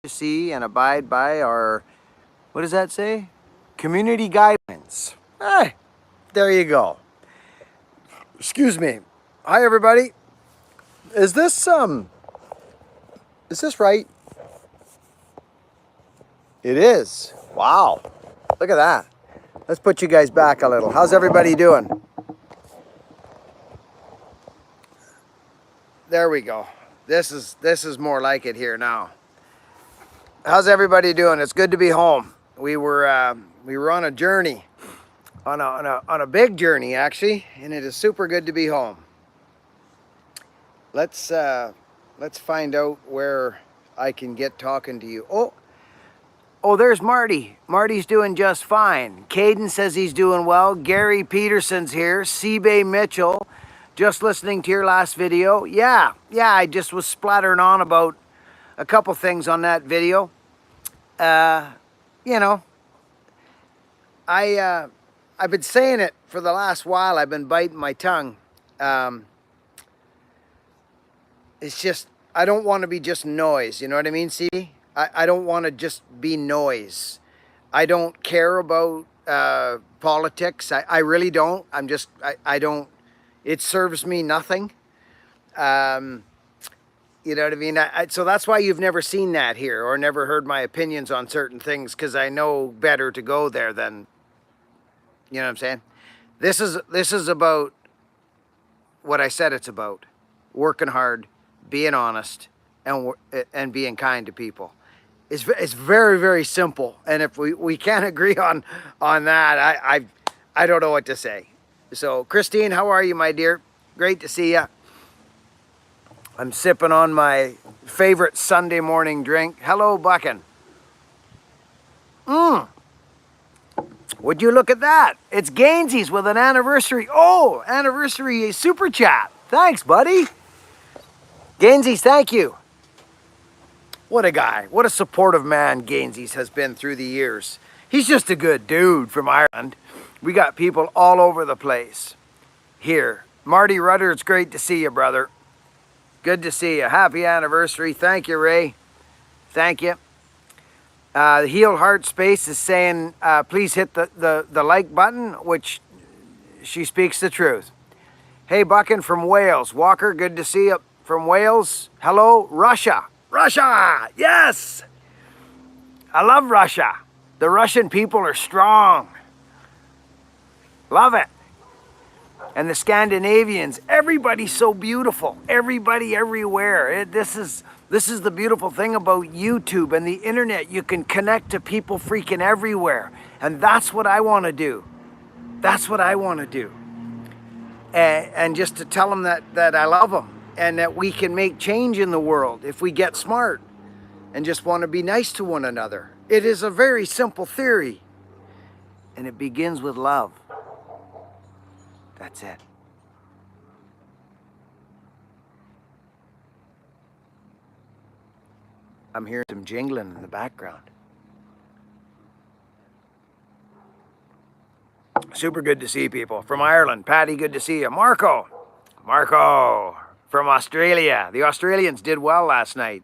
see and abide by our, what does that say? Community guidelines. Hey, there you go. Excuse me. Hi, everybody. Is this right? It is. Wow. Look at that. Let's put you guys back a little. How's everybody doing? There we go. This is more like it here now. How's everybody doing? It's good to be home. We were on a journey, on a big journey actually, and it is super good to be home. Let's find out where I can get talking to you. Oh, there's Marty. Marty's doing just fine. Caden says he's doing well. Gary Peterson's here. Seabay Mitchell, just listening to your last video. Yeah, I just was splattering on about a couple things on that video. You know, I've been saying it for the last while. I've been biting my tongue. It's just, I don't want to be just noise. You know what I mean, C? I don't want to just be noise. I don't care about politics. I really don't. I don't, it serves me nothing. You know what I mean? So that's why you've never seen that here or never heard my opinions on certain things, because I know better to go there than, you know what I'm saying? This is about what I said it's about. Working hard, being honest, and being kind to people. It's very, very simple. And if we can't agree on that, I don't know what to say. So, Christine, how are you, my dear? Great to see you. I'm sipping on my favorite Sunday morning drink. Hello, Buckin. Would you look at that? It's Gainsey's with an anniversary. Oh, anniversary super chat. Thanks, buddy. Gainsey's, thank you. What a guy. What a supportive man Gainsey's has been through the years. He's just a good dude from Ireland. We got people all over the place. Here. Marty Rudder, it's great to see you, brother. Good to see you. Happy anniversary. Thank you, Ray. Thank you. The Healed Heart Space is saying, please hit the like button, which she speaks the truth. Hey, Buckin from Wales. Walker, good to see you from Wales. Hello, Russia. Russia, yes. I love Russia. The Russian people are strong. Love it. And the Scandinavians, everybody's so beautiful. Everybody, everywhere. This is the beautiful thing about YouTube and the internet. You can connect to people freaking everywhere. And that's what I want to do. That's what I want to do. And just to tell them that I love them and that we can make change in the world if we get smart and just want to be nice to one another. It is a very simple theory. And it begins with love. That's it. I'm hearing some jingling in the background. Super good to see people. From Ireland, Patty, good to see you. Marco from Australia. The Australians did well last night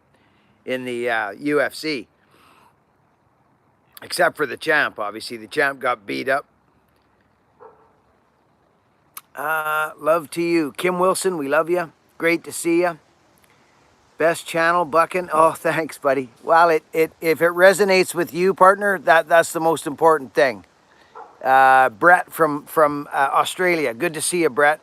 in the UFC. Except for the champ, obviously. The champ got beat up. Love to you. Kim Wilson, we love you. Great to see you. Best channel, Buckin. Oh, thanks, buddy. Well, if it resonates with you, partner, that's the most important thing. Brett from Australia. Good to see you, Brett.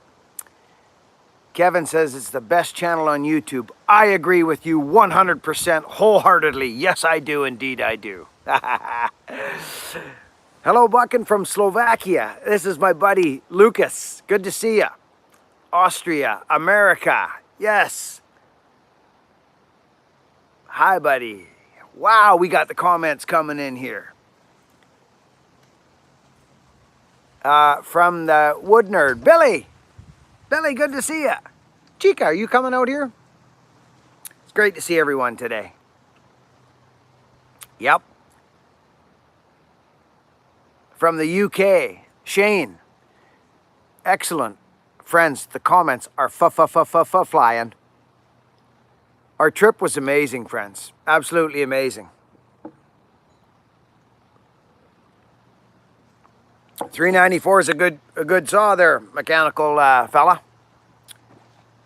Kevin says it's the best channel on YouTube. I agree with you 100% wholeheartedly. Yes, I do. Indeed, I do. Hello, Buckin from Slovakia. This is my buddy, Lucas. Good to see you. Austria, America. Yes. Hi, buddy. Wow, we got the comments coming in here. From the Wood Nerd, Billy. Billy, good to see you. Chica, are you coming out here? It's great to see everyone today. Yep. From the UK, Shane. Excellent. Friends, the comments are flying. Our trip was amazing, friends. Absolutely amazing. 394 is a good saw there, mechanical fella.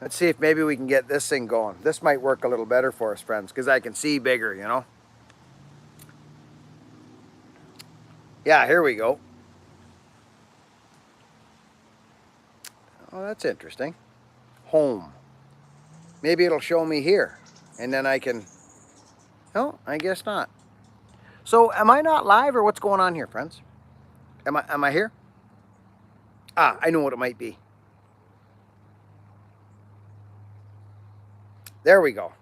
Let's see if maybe we can get this thing going. This might work a little better for us, friends, because I can see bigger, you know. Yeah, here we go. Oh, that's interesting. Home. Maybe it'll show me here, and then I can... No, I guess not. So, am I not live, or what's going on here, friends? Am I here? Ah, I know what it might be. There we go.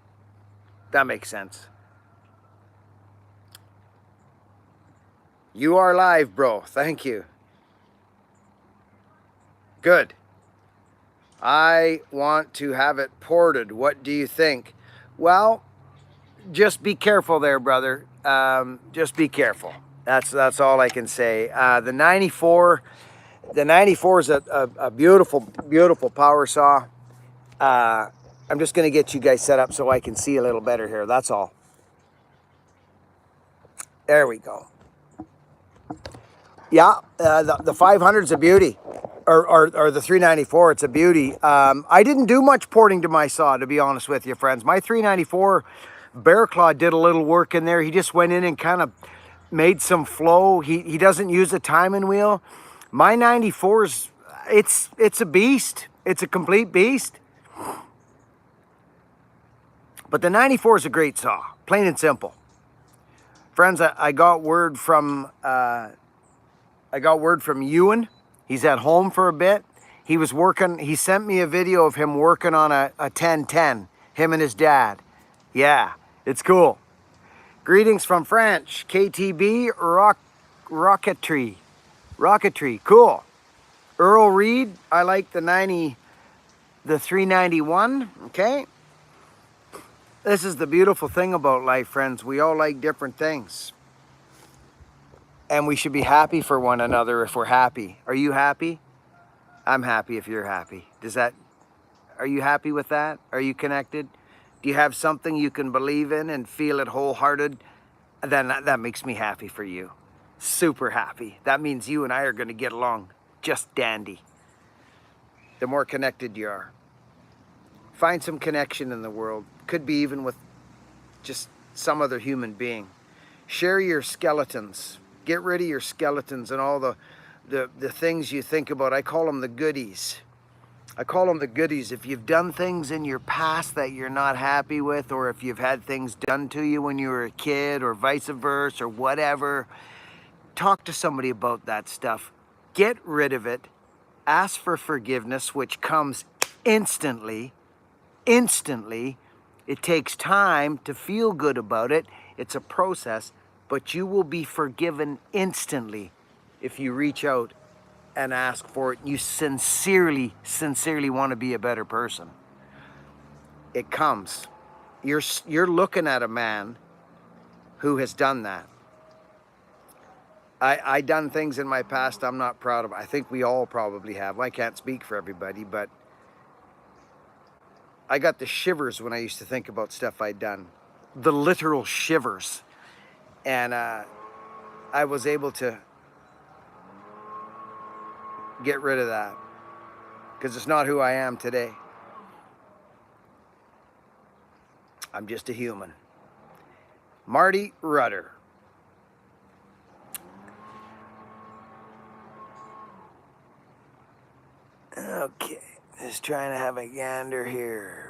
That makes sense. You are live, bro. Thank you. Good. I want to have it ported. What do you think? Well, just be careful there, brother. Just be careful. That's all I can say. The 94 is a beautiful, beautiful power saw. I'm just going to get you guys set up so I can see a little better here. That's all. There we go. Yeah, the 500 is a beauty. Or the 394, it's a beauty. I didn't do much porting to my saw, to be honest with you, friends. My 394, Bear Claw did a little work in there. He just went in and kind of made some flow. He doesn't use a timing wheel. My 94's, it's a beast. It's a complete beast. But the 94 is a great saw, plain and simple. Friends, I got word from Ewan. He's at home for a bit. He was working, he sent me a video of him working on a 1010, him and his dad. Yeah, it's cool. Greetings from France, KTB Rocketry, cool. Earl Reed, I like the 391, okay? This is the beautiful thing about life, friends. We all like different things. And we should be happy for one another if we're happy. Are you happy? I'm happy if you're happy. Are you happy with that? Are you connected? Do you have something you can believe in and feel it wholehearted? Then that makes me happy for you. Super happy. That means you and I are going to get along just dandy. The more connected you are. Find some connection in the world. Could be even with just some other human being. Share your skeletons. Get rid of your skeletons and all the things you think about. I call them the goodies. I call them the goodies. If you've done things in your past that you're not happy with, or if you've had things done to you when you were a kid, or vice versa, or whatever, talk to somebody about that stuff. Get rid of it. Ask for forgiveness, which comes instantly. Instantly. It takes time to feel good about it. It's a process. But you will be forgiven instantly if you reach out and ask for it. You sincerely want to be a better person. It comes. You're looking at a man who has done that. I done things in my past I'm not proud of. I think we all probably have. I can't speak for everybody, but I got the shivers when I used to think about stuff I'd done. The literal shivers. And I was able to get rid of that because it's not who I am today. I'm just a human. Marty Rudder. Okay, just trying to have a gander here.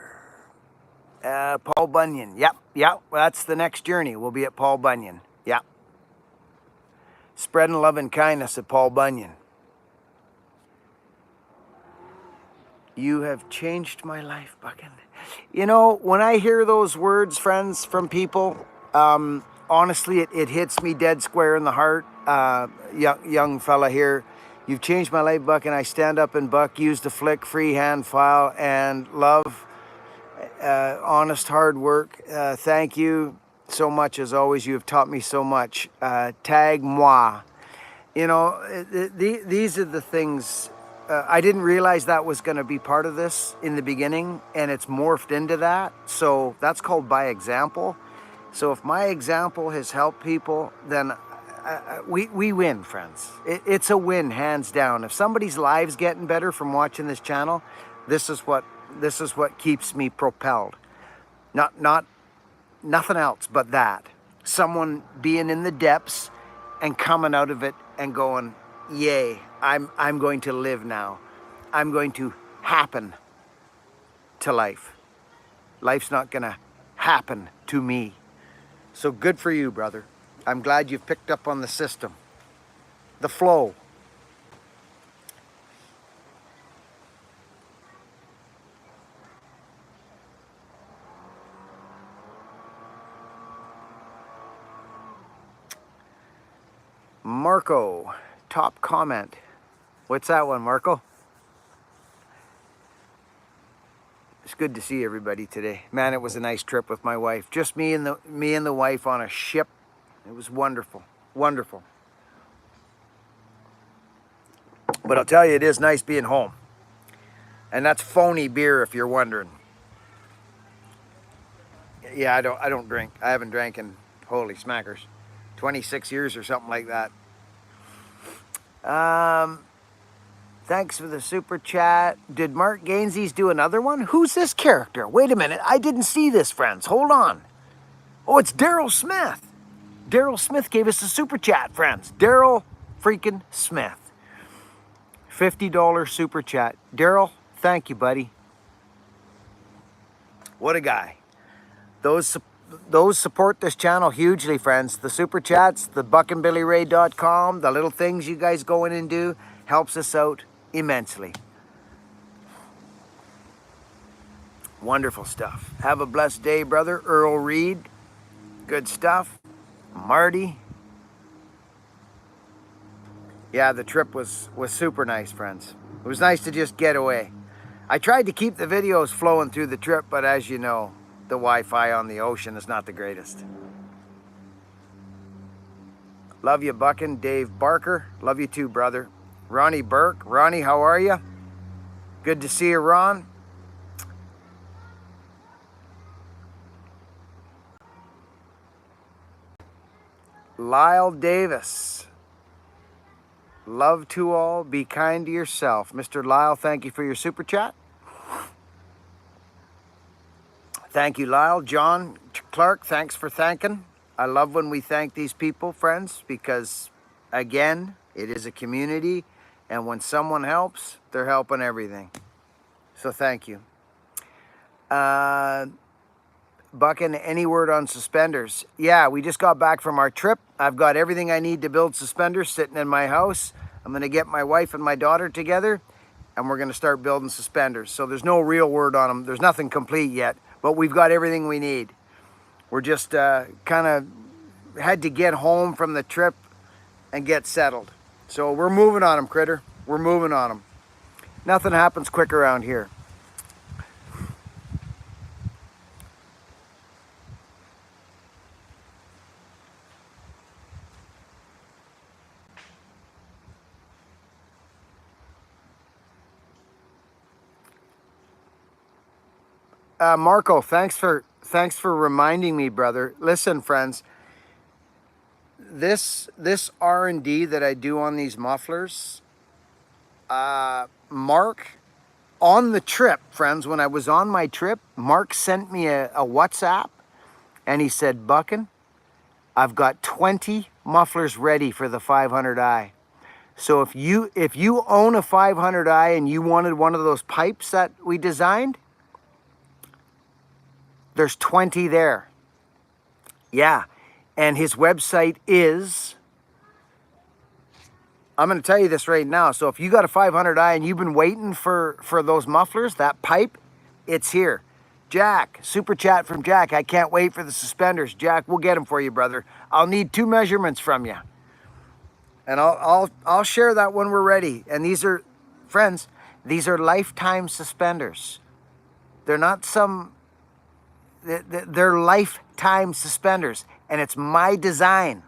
Paul Bunyan. Yep. That's the next journey. We'll be at Paul Bunyan. Yep. Spreading love and kindness at Paul Bunyan. You have changed my life, Buckin. You know, when I hear those words, friends, from people, honestly, it hits me dead square in the heart. Young fella here. You've changed my life, Buckin. I stand up and buck, use the flick, freehand file, and love. Honest, hard work. Thank you so much, as always. You have taught me so much. Tag moi. You know, these are the things I didn't realize that was going to be part of this in the beginning, and it's morphed into that. So that's called by example. So if my example has helped people, then we win, friends. It's a win, hands down. If somebody's lives getting better from watching this channel, this is what keeps me propelled. Nothing else but that. Someone being in the depths and coming out of it and going, yay, I'm going to live now. I'm going to happen to life. Life's not gonna happen to me. So good for you, brother. I'm glad you've picked up on the system, the flow. Marco, top comment. What's that one, Marco? It's good to see everybody today. Man, it was a nice trip with my wife. Just me and the wife on a ship. It was wonderful, wonderful. But I'll tell you, it is nice being home. And that's phony beer, if you're wondering. Yeah, I don't drink. I haven't drank in, holy smackers, 26 years or something like that. Thanks for the super chat. Did Mark Gainsies do another one? Who's this character? Wait a minute. I didn't see this, friends. Hold on. Oh, it's Daryl Smith. Daryl Smith gave us a super chat, friends. Daryl freaking Smith. $50 super chat. Daryl, thank you, buddy. What a guy. Those support this channel hugely, friends. The super chats, the buckinbillyray.com, the little things you guys go in and do helps us out immensely. Wonderful stuff. Have a blessed day, brother. Earl Reed. Good stuff. Marty. Yeah, the trip was super nice, friends. It was nice to just get away. I tried to keep the videos flowing through the trip, but as you know, the Wi-Fi on the ocean is not the greatest. Love you, Buckin. Dave Barker. Love you too, brother. Ronnie Burke. Ronnie, how are you? Good to see you, Ron. Lyle Davis. Love to all. Be kind to yourself. Mr. Lyle, thank you for your super chat. Thank you, Lyle. John Clark, thanks for thanking. I love when we thank these people, friends, because, again, it is a community, and when someone helps, they're helping everything. So thank you. Buckin, any word on suspenders? Yeah, we just got back from our trip. I've got everything I need to build suspenders sitting in my house. I'm going to get my wife and my daughter together, and we're going to start building suspenders. So there's no real word on them. There's nothing complete yet, but we've got everything we need. We're just kind of had to get home from the trip and get settled. So we're moving on them, critter. We're moving on them. Nothing happens quick around here. Marco, thanks for reminding me, brother. Listen, friends, this R&D that I do on these mufflers, Mark, on the trip, friends, when I was on my trip, Mark sent me a WhatsApp, and he said, Buckin, I've got 20 mufflers ready for the 500i. So if you own a 500i and you wanted one of those pipes that we designed, there's 20 there. Yeah. And his website is, I'm going to tell you this right now. So if you got a 500i and you've been waiting for those mufflers, that pipe, it's here. Jack, super chat from Jack. I can't wait for the suspenders. Jack, we'll get them for you, brother. I'll need 2 measurements from you. And I'll share that when we're ready. And these are, friends, these are lifetime suspenders. They're not some, they're lifetime suspenders, and it's my design.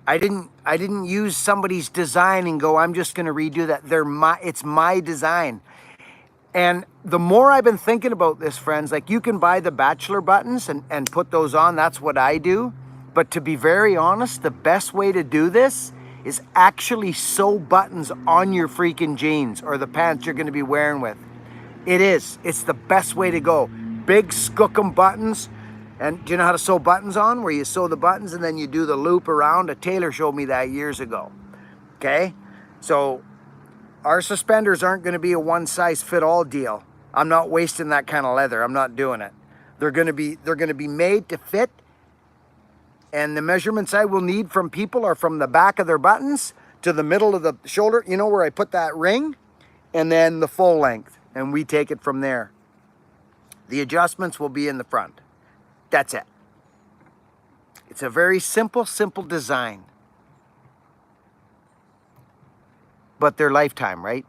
I didn't use somebody's design and go, I'm just going to redo that. It's my design. And the more I've been thinking about this, friends, like you can buy the bachelor buttons and put those on. That's what I do. But to be very honest, the best way to do this is actually sew buttons on your freaking jeans or the pants you're going to be wearing with. It is. It's the best way to go. Big skookum buttons. And do you know how to sew buttons on? Where you sew the buttons and then you do the loop around. A tailor showed me that years ago. Okay? So our suspenders aren't going to be a one-size-fit-all deal. I'm not wasting that kind of leather. I'm not doing it. They're going to be made to fit. And the measurements I will need from people are from the back of their buttons to the middle of the shoulder. You know where I put that ring? And then the full length. And we take it from there. The adjustments will be in the front. That's it. It's a very simple design. But they're lifetime, right?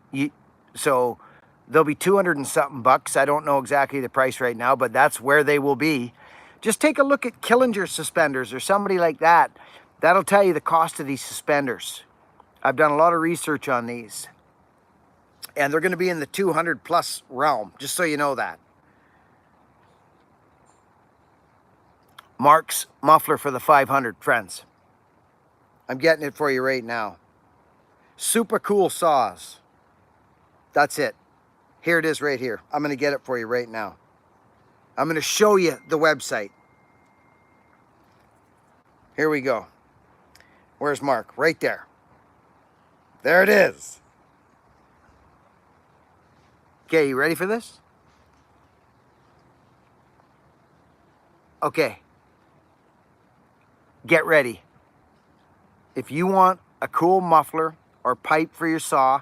So they'll be 200 and something bucks. I don't know exactly the price right now, but that's where they will be. Just take a look at Killinger suspenders or somebody like that. That'll tell you the cost of these suspenders. I've done a lot of research on these. And they're going to be in the 200 plus realm, just so you know that. Mark's muffler for the 500, friends. I'm getting it for you right now. Super cool saws. That's it. Here it is right here. I'm going to get it for you right now. I'm going to show you the website. Here we go. Where's Mark? Right there. There it is. Okay, you ready for this? Okay. Get ready. If you want a cool muffler or pipe for your saw,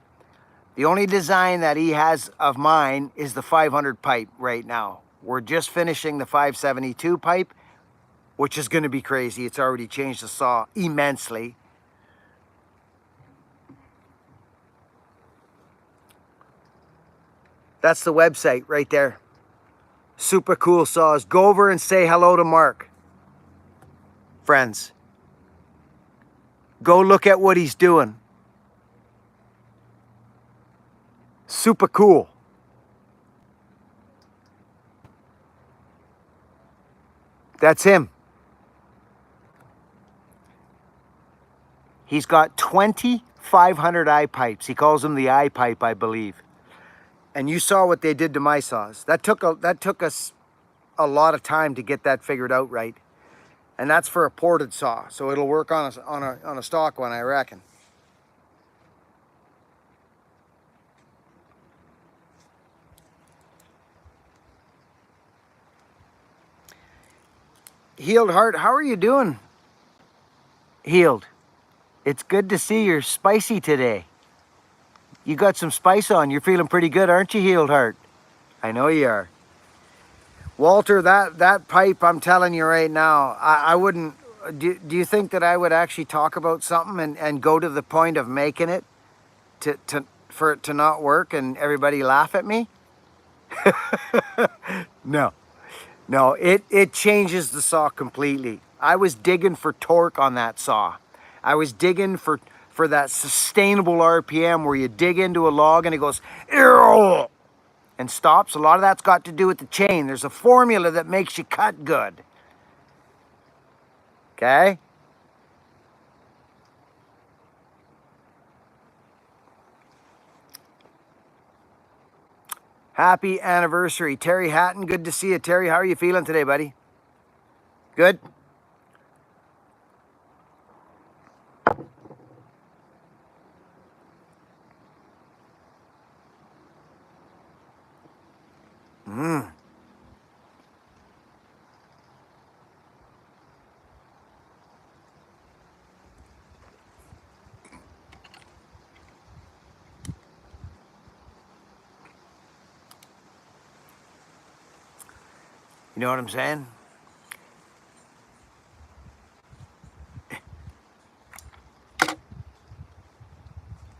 the only design that he has of mine is the 500 pipe right now. We're just finishing the 572 pipe, which is going to be crazy. It's already changed the saw immensely. That's the website right there. Super cool saws. Go over and say hello to Mark. Friends, go look at what he's doing. Super cool. That's him. He's got 2,500 eye pipes. He calls them the eye pipe, I believe. And you saw what they did to my saws. That took us a lot of time to get that figured out right. And that's for a ported saw, so it'll work on a stock one, I reckon. Healed Heart, how are you doing? Healed. It's good to see you're spicy today. You got some spice on. You're feeling pretty good, aren't you, Healed Heart? I know you are. Walter, that pipe, I'm telling you right now, I wouldn't... Do you think that I would actually talk about something and go to the point of making it for it to not work and everybody laugh at me? No. No, it changes the saw completely. I was digging for torque on that saw. I was digging for that sustainable RPM where you dig into a log and it goes and stops. A lot of that's got to do with the chain. There's a formula that makes you cut good. Okay? Happy anniversary. Terry Hatton, good to see you. Terry, how are you feeling today, buddy? Good? You know what I'm saying?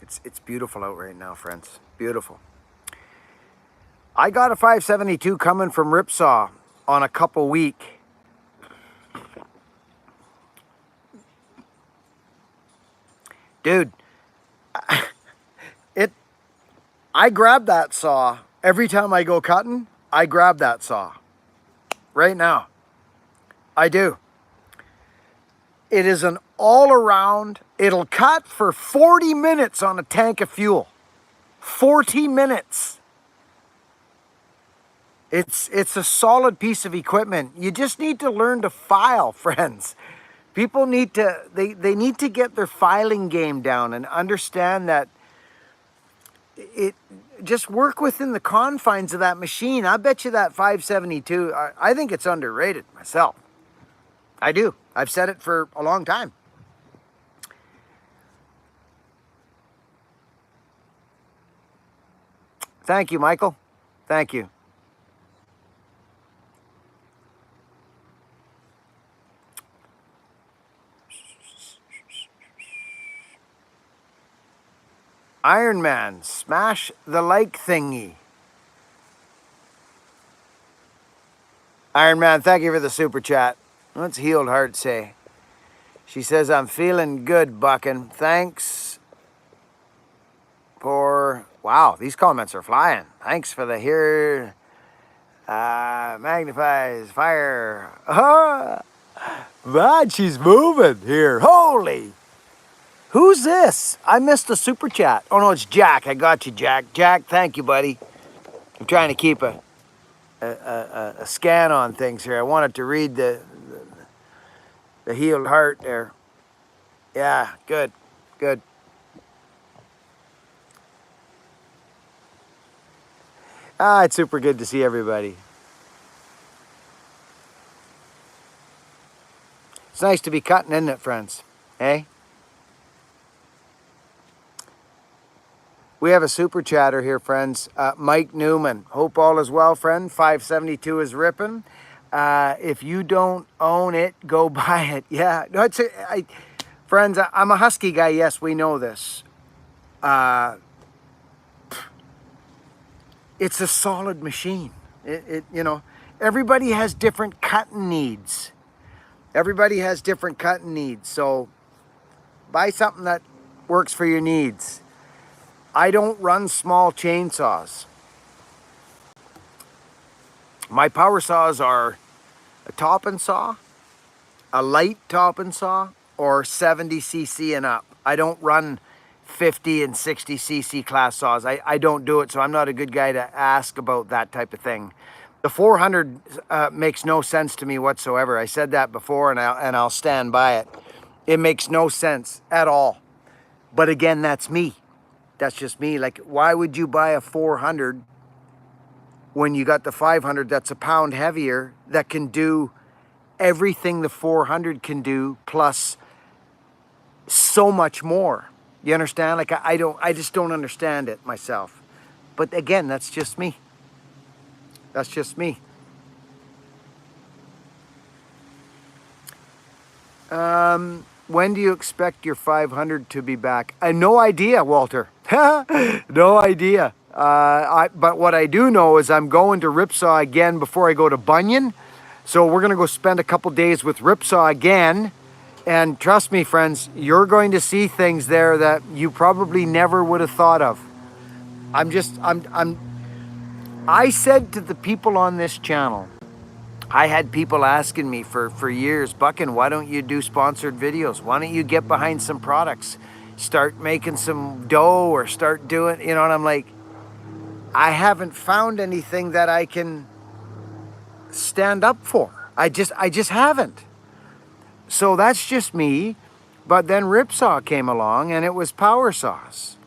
It's beautiful out right now, friends. Beautiful. I got a 572 coming from Ripsaw on a couple week. Dude, I grab that saw every time I go cutting. I grab that saw right now. I do. It is an all around, it'll cut for 40 minutes on a tank of fuel. 40 minutes. It's a solid piece of equipment. You just need to learn to file, friends. People need to, they need to get their filing game down and understand that it just work within the confines of that machine. I bet you that 572, I think it's underrated myself. I do. I've said it for a long time. Thank you, Michael. Thank you. Iron Man, smash the like thingy. Iron Man, thank you for the super chat. What's Healed Heart say? She says, I'm feeling good, Buckin. Thanks for... Wow, these comments are flying. Thanks for the here... magnifies fire. Ah, man, she's moving here. Holy... Who's this? I missed the super chat. Oh, no, it's Jack. I got you, Jack. Jack, thank you, buddy. I'm trying to keep a scan on things here. I wanted to read the Healed Heart there. Yeah, good, good. Ah, it's super good to see everybody. It's nice to be cutting, isn't it, friends? Hey? We have a super chatter here, friends. Mike Newman. Hope all is well, friend. 572 is ripping. If you don't own it, go buy it. Yeah. No, friends, I'm a Husky guy. Yes, we know this. It's a solid machine. You know, everybody has different cutting needs. Everybody has different cutting needs. So buy something that works for your needs. I don't run small chainsaws. My power saws are a top-and saw, a light top-and saw, or 70cc and up. I don't run 50 and 60cc class saws. I don't do it, so I'm not a good guy to ask about that type of thing. The 400 makes no sense to me whatsoever. I said that before, and I'll stand by it. It makes no sense at all. But again, that's me. That's just me. Like, why would you buy a 400 when you got the 500 that's a pound heavier that can do everything the 400 can do plus so much more? You understand? Like, I just don't understand it myself. But again, that's just me. That's just me. When do you expect your 500 to be back? No idea, Walter. No idea. But what I do know is I'm going to Ripsaw again before I go to Bunyan. So we're going to go spend a couple days with Ripsaw again. And trust me, friends, you're going to see things there that you probably never would have thought of. I said to the people on this channel, I had people asking me for years, Buckin, why don't you do sponsored videos? Why don't you get behind some products? Start making some dough or start doing, you know, and I'm like, I haven't found anything that I can stand up for. I just haven't. So that's just me. But then Ripsaw came along and it was power saws.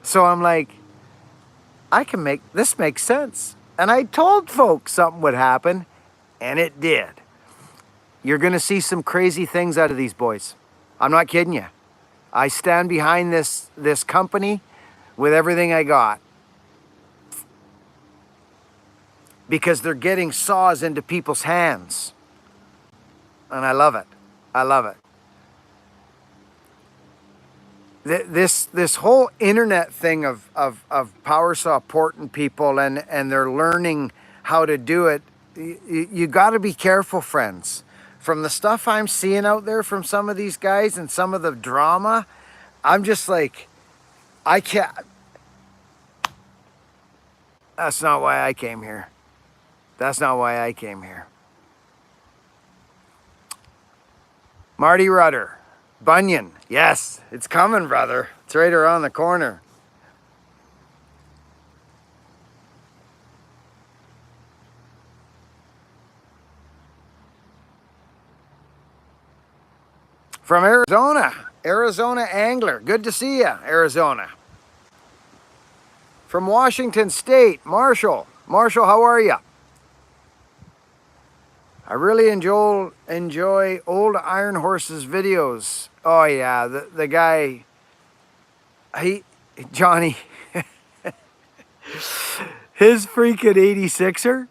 So I'm like, this makes sense. And I told folks something would happen. And it did. You're going to see some crazy things out of these boys. I'm not kidding you. I stand behind this company with everything I got. Because they're getting saws into people's hands. And I love it. I love it. This whole internet thing of power saw porting people and they're learning how to do it. You got to be careful, friends. From the stuff I'm seeing out there from some of these guys and some of the drama, I'm just like, I can't. That's not why I came here. That's not why I came here. Marty Rudder. Bunyan. Yes, it's coming, brother. It's right around the corner. From Arizona. Arizona Angler. Good to see you, Arizona. From Washington State. Marshall. Marshall, how are you? I really enjoy old Iron Horses videos. Oh yeah, the guy, Johnny, his freaking 86er.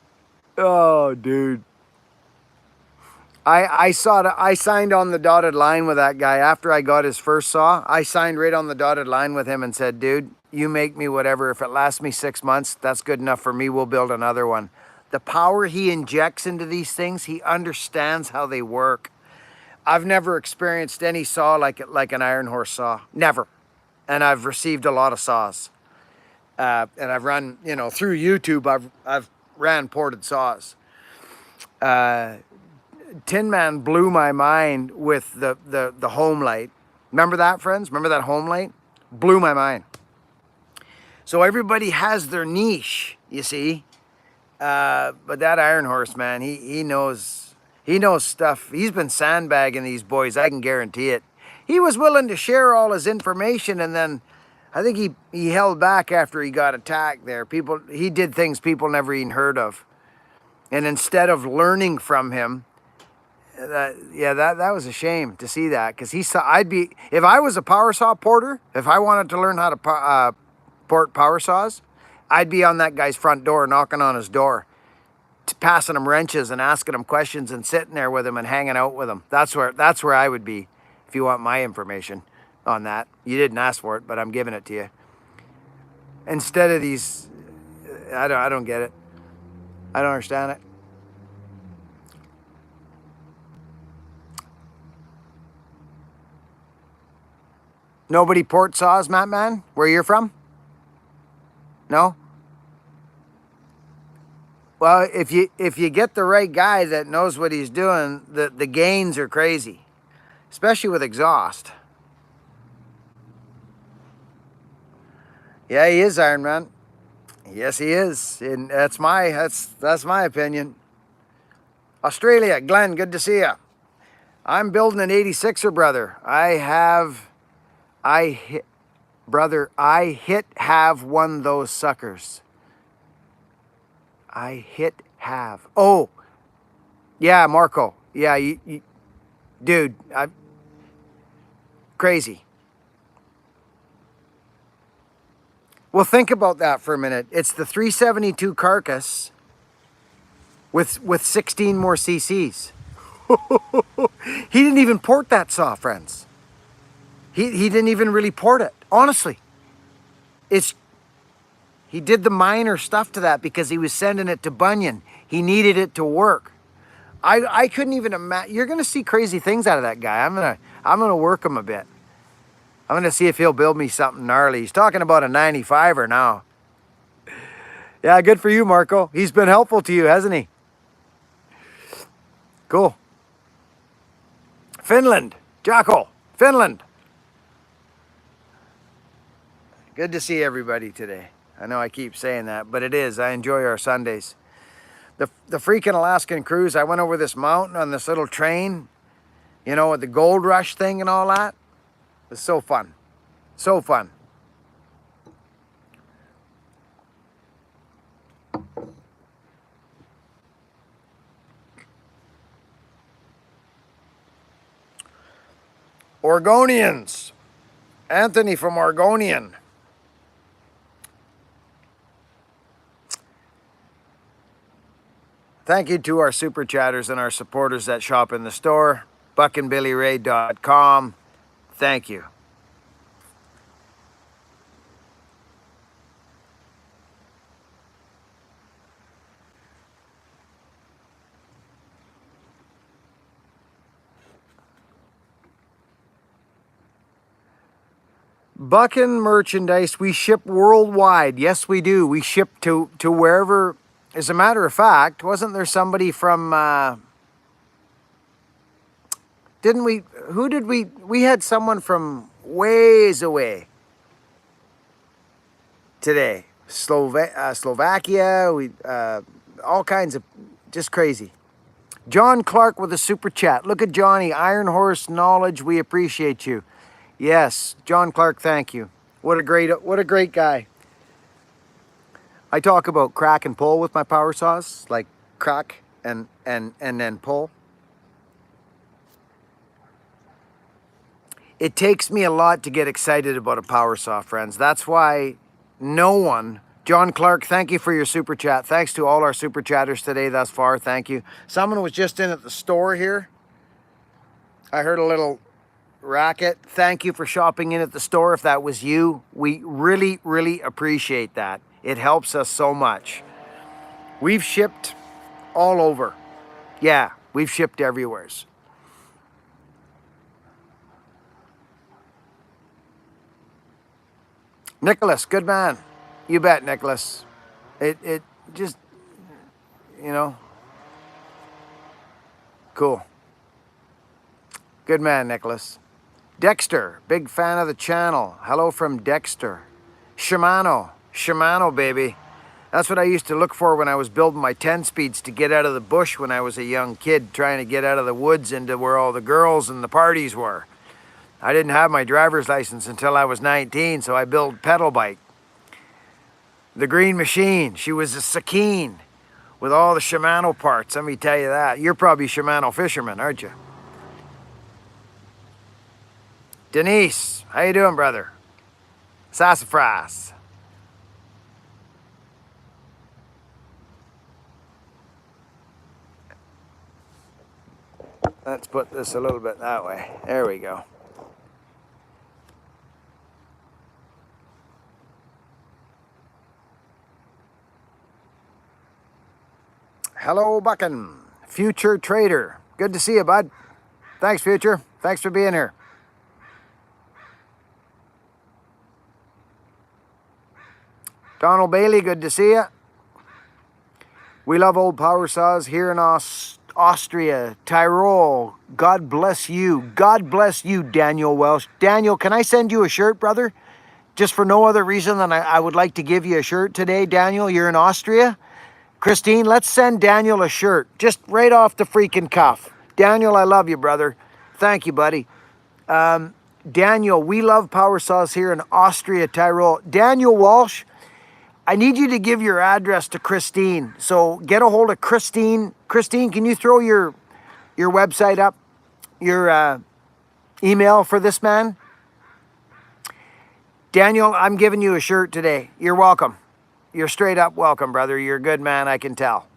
Oh dude. I signed on the dotted line with that guy after I got his first saw. I signed right on the dotted line with him and said, dude, you make me whatever. If it lasts me 6 months, that's good enough for me. We'll build another one. The power he injects into these things, he understands how they work. I've never experienced any saw like an Iron Horse saw. Never. And I've received a lot of saws. And I've run, through YouTube, I've ran ported saws. Tin Man blew my mind with the home light. Remember that, friends? Remember that home light? Blew my mind. So everybody has their niche, you see. But that Iron Horse, man, he knows stuff. He's been sandbagging these boys, I can guarantee it. He was willing to share all his information, and then I think he held back after he got attacked there. He did things people never even heard of. And instead of learning from him, that was a shame to see that, because if I was a power saw porter, if I wanted to learn how to port power saws, I'd be on that guy's front door, knocking on his door, passing him wrenches and asking him questions and sitting there with him and hanging out with him. That's where I would be if you want my information on that. You didn't ask for it, but I'm giving it to you. Instead of these, I don't get it. I don't understand it. Nobody port saws, Matt Man? Where you're from? No? Well, if you get the right guy that knows what he's doing, the gains are crazy, especially with exhaust. Yeah, he is, Iron Man. Yes, he is, and that's my opinion. Australia, Glenn, good to see you. I'm building an 86er, brother. I have one of those suckers. Oh, yeah, Marco. Yeah, dude, crazy. Well, think about that for a minute. It's the 372 carcass with 16 more cc's. He didn't even port that saw, friends. He didn't even really port it, honestly. He did the minor stuff to that because he was sending it to Bunyan. He needed it to work. I couldn't even imagine. You're gonna see crazy things out of that guy. I'm gonna work him a bit. I'm gonna see if he'll build me something gnarly. He's talking about a 95er now. Yeah, good for you, Marco. He's been helpful to you, hasn't he? Cool. Finland, Jocko, Finland. Good to see everybody today. I know I keep saying that, but it is. I enjoy our Sundays. The freaking Alaskan cruise, I went over this mountain on this little train, with the gold rush thing and all that. It was so fun. So fun. Oregonians. Anthony from Oregonian. Thank you to our super chatters and our supporters that shop in the store. BuckinBillyRay.com. Thank you. Buckin merchandise, we ship worldwide. Yes, we do. We ship to wherever. As a matter of fact, wasn't there somebody from, didn't we, who did we had someone from ways away today. Slovakia, all kinds of, just crazy. John Clark with a super chat. Look at Johnny, Iron Horse Knowledge, we appreciate you. Yes, John Clark, thank you. What a great guy. I talk about crack and pull with my power saws, like crack and then pull. It takes me a lot to get excited about a power saw, friends. That's why no one, John Clark, thank you for your super chat. Thanks to all our super chatters today thus far. Thank you. Someone was just in at the store here. I heard a little racket. Thank you for shopping in at the store. If that was you, we really, really appreciate that. It helps us so much. We've shipped all over. Yeah, we've shipped everywhere. Nicholas, good man. You bet, Nicholas. It just, you know, cool. Good man, Nicholas. Dexter, big fan of the channel. Hello from Dexter. Shimano, baby. That's what I used to look for when I was building my 10-speeds to get out of the bush when I was a young kid, trying to get out of the woods into where all the girls and the parties were. I didn't have my driver's license until I was 19, so I built pedal bike. The Green Machine, she was a Sakine with all the Shimano parts, let me tell you that. You're probably Shimano fisherman, aren't you? Denise, how you doing, brother? Sassafras. Let's put this a little bit that way. There we go. Hello, Buckin. Future Trader. Good to see you, bud. Thanks, Future. Thanks for being here. Donald Bailey, good to see you. We love old power saws here in Austria, Tyrol. God bless you. God bless you, Daniel Welsh. Daniel, can I send you a shirt, brother? Just for no other reason than I would like to give you a shirt today, Daniel. You're in Austria. Christine, let's send Daniel a shirt. Just right off the freaking cuff. Daniel, I love you, brother. Thank you, buddy. Daniel, we love power saws here in Austria, Tyrol. Daniel Walsh, I need you to give your address to Christine. So get a hold of Christine. Christine, can you throw your website up? Your email for this man? Daniel, I'm giving you a shirt today. You're welcome. You're straight up welcome, brother. You're a good man, I can tell.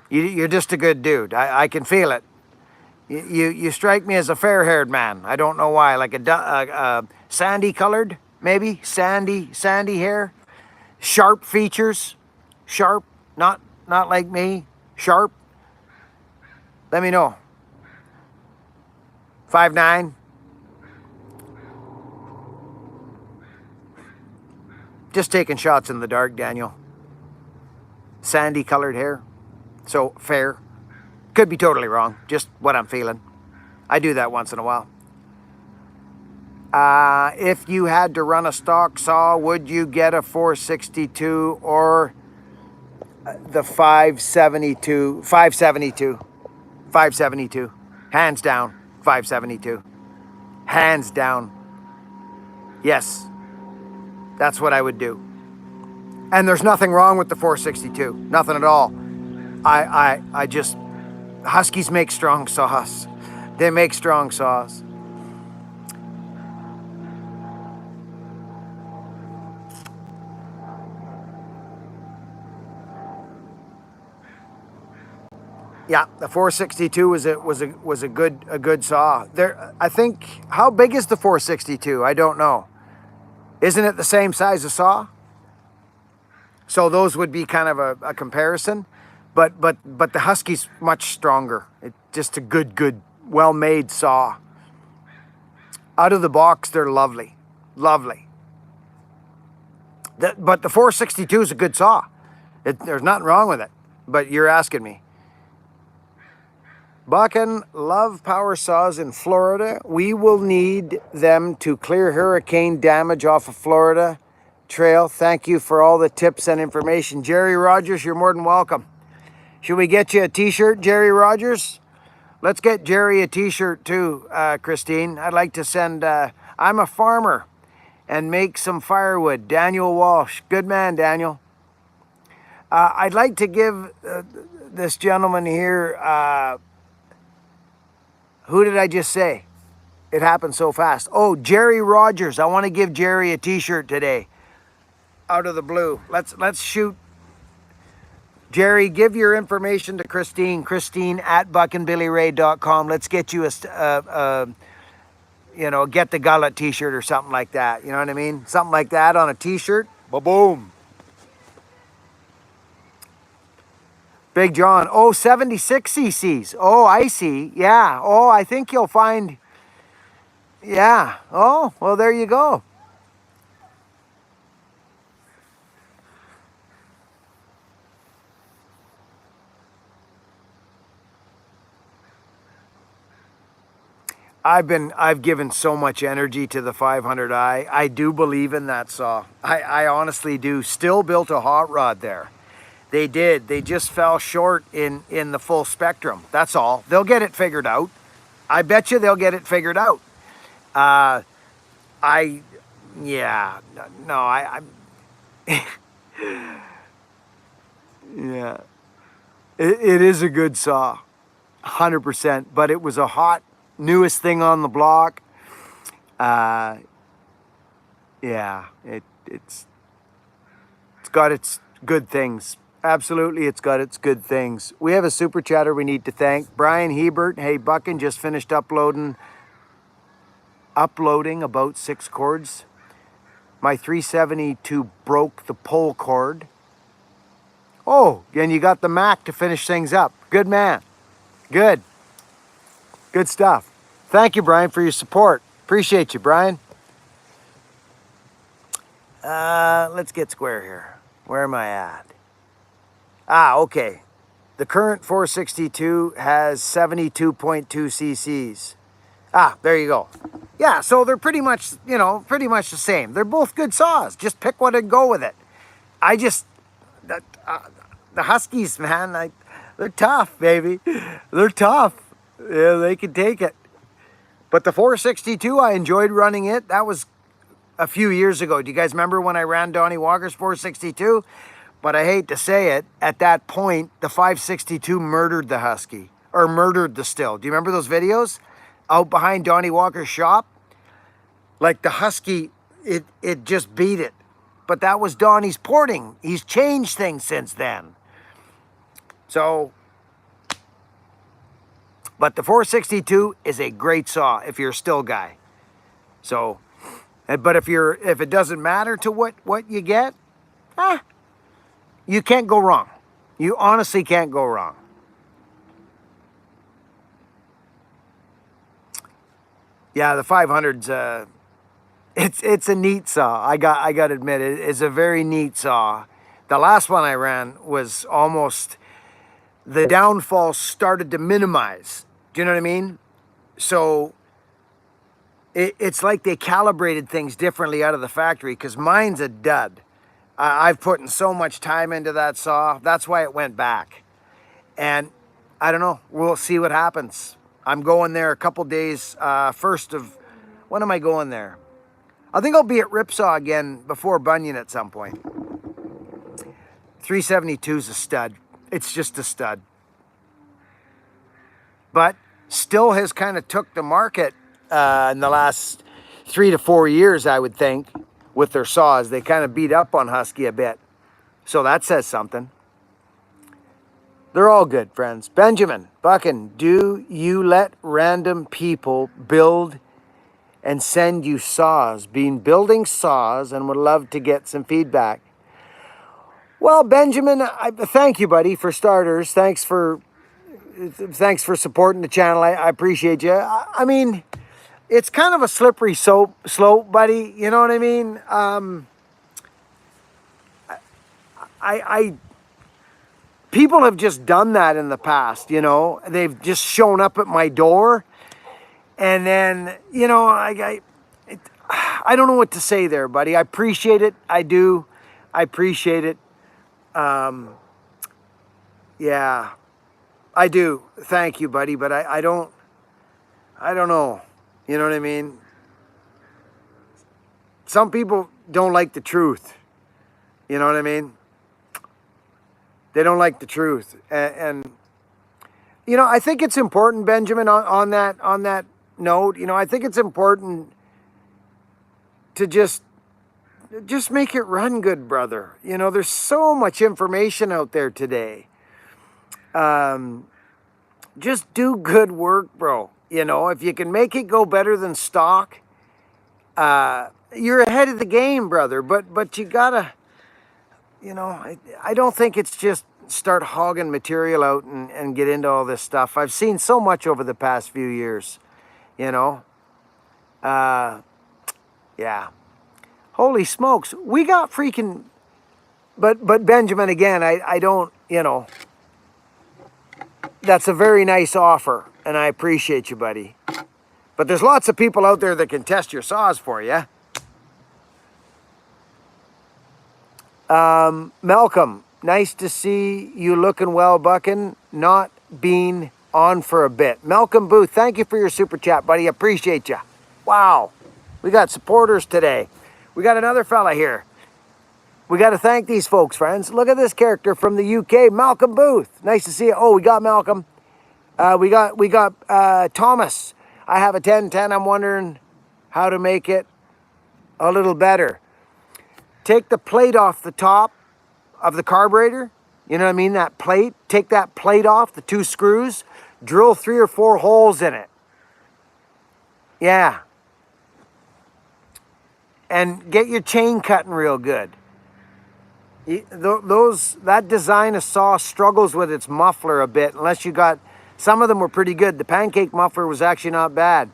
You're just a good dude. I can feel it. You strike me as a fair-haired man. I don't know why. Like a sandy-colored, maybe? Sandy hair. Sharp features. Sharp. Not like me. Sharp. Let me know. 5'9". Just taking shots in the dark, Daniel. Sandy colored hair. So fair. Could be totally wrong. Just what I'm feeling. I do that once in a while. If you had to run a stock saw, would you get a 462 or the 572? 572. 572. Hands down. 572. Hands down. Yes. That's what I would do. And there's nothing wrong with the 462. Nothing at all. I just... Huskies make strong saws. They make strong saws. Yeah, the 462 was a good saw. There, I think. How big is the 462? I don't know. Isn't it the same size as saw? So those would be kind of a comparison, but the Husky's much stronger. It's just a good, well-made saw. Out of the box, they're lovely. Lovely. But the 462 is a good saw. There's nothing wrong with it. But you're asking me. Buckin, love power saws in Florida. We will need them to clear hurricane damage off of Florida Trail. Thank you for all the tips and information. Jerry Rogers, you're more than welcome. Should we get you a t-shirt, Jerry Rogers? Let's get Jerry a t-shirt too, Christine. I'd like to send, I'm a farmer and make some firewood. Daniel Walsh. Good man, Daniel. I'd like to give this gentleman here, who did I just say? It happened so fast. Oh, Jerry Rogers. I want to give Jerry a t-shirt today. Out of the blue. Let's shoot. Jerry, give your information to Christine. Christine at buckinbillyray.com. Let's get you a get the gullet t-shirt or something like that. You know what I mean? Something like that on a t-shirt. Ba-boom. Big John. Oh, 76 cc's. Oh, I see. Yeah. Oh, I think you'll find. Yeah. Oh, well, there you go. I've given so much energy to the 500i. I do believe in that saw. I honestly do. Still built a hot rod there. They did. They just fell short in the full spectrum. That's all. They'll get it figured out. I bet you they'll get it figured out. Yeah. Yeah. It is a good saw. 100%. But it was a hot, newest thing on the block. Yeah. It's got its good things. Absolutely, it's got its good things. We have a super chatter we need to thank. Brian Hebert. Hey, Buckin, just finished uploading about 6 cords. My 372 broke the pull cord. Oh, and you got the Mac to finish things up. Good man. Good. Good stuff. Thank you, Brian, for your support. Appreciate you, Brian. Let's get square here. Where am I at? Okay. The current 462 has 72.2 cc's. There you go. Yeah, so they're pretty much the same. They're both good saws. Just pick one and go with it. The Huskies, man, they're tough, baby. They're tough. Yeah, they can take it. But the 462, I enjoyed running it. That was a few years ago. Do you guys remember when I ran Donnie Walker's 462? But I hate to say it, at that point, the 562 murdered the Husky, or murdered the Still. Do you remember those videos? Out behind Donnie Walker's shop? Like the Husky, it just beat it. But that was Donnie's porting. He's changed things since then. So, but the 462 is a great saw if you're a Still guy. So, but if it doesn't matter to what you get, you can't go wrong. You honestly can't go wrong. Yeah, the 500's it's a neat saw. I got to admit it. It's a very neat saw. The last one I ran was almost, the downfall started to minimize. Do you know what I mean? So it's like they calibrated things differently out of the factory, because mine's a dud. I've put in so much time into that saw. That's why it went back. And I don't know. We'll see what happens. I'm going there a couple days. When am I going there? I think I'll be at Ripsaw again before Bunyan at some point. 372 is a stud. It's just a stud. But Still has kind of took the market in the last 3 to 4 years, I would think, with their saws. They kind of beat up on Husky a bit. So that says something. They're all good, friends. Benjamin, Buckin, do you let random people build and send you saws? Been building saws and would love to get some feedback. Well, Benjamin, thank you, buddy, for starters. Thanks for supporting the channel. I appreciate you. I mean, it's kind of a slippery slope, buddy. You know what I mean? I people have just done that in the past. You know, they've just shown up at my door, and then you know, I don't know what to say there, buddy. I appreciate it. I do. I appreciate it. Yeah, I do. Thank you, buddy. But I don't know. You know what I mean? Some people don't like the truth. You know what I mean? They don't like the truth. And you know, I think it's important, Benjamin, on that note, you know, I think it's important to just make it run good, brother. You know, there's so much information out there today. Just do good work, bro. You know, if you can make it go better than stock, you're ahead of the game, brother. But you gotta, you know, I don't think it's just start hogging material out and get into all this stuff. I've seen so much over the past few years, you know. Yeah. Holy smokes, we got freaking. But Benjamin, again, I don't, you know. That's a very nice offer, and I appreciate you, buddy. But there's lots of people out there that can test your saws for you. Malcolm, nice to see you looking well, Buckin. Not being on for a bit. Malcolm Booth, thank you for your super chat, buddy. Appreciate you. Wow, we got supporters today. We got another fella here. We got to thank these folks, friends. Look at this character from the UK, Malcolm Booth. Nice to see you. Oh, we got Malcolm. We got Thomas. I have a 1010. I'm wondering how to make it a little better. Take the plate off the top of the carburetor. You know what I mean? That plate. Take that plate off, the 2 screws. Drill 3 or 4 holes in it. Yeah. And get your chain cutting real good. That design of saw struggles with its muffler a bit, unless you got, some of them were pretty good. The pancake muffler was actually not bad.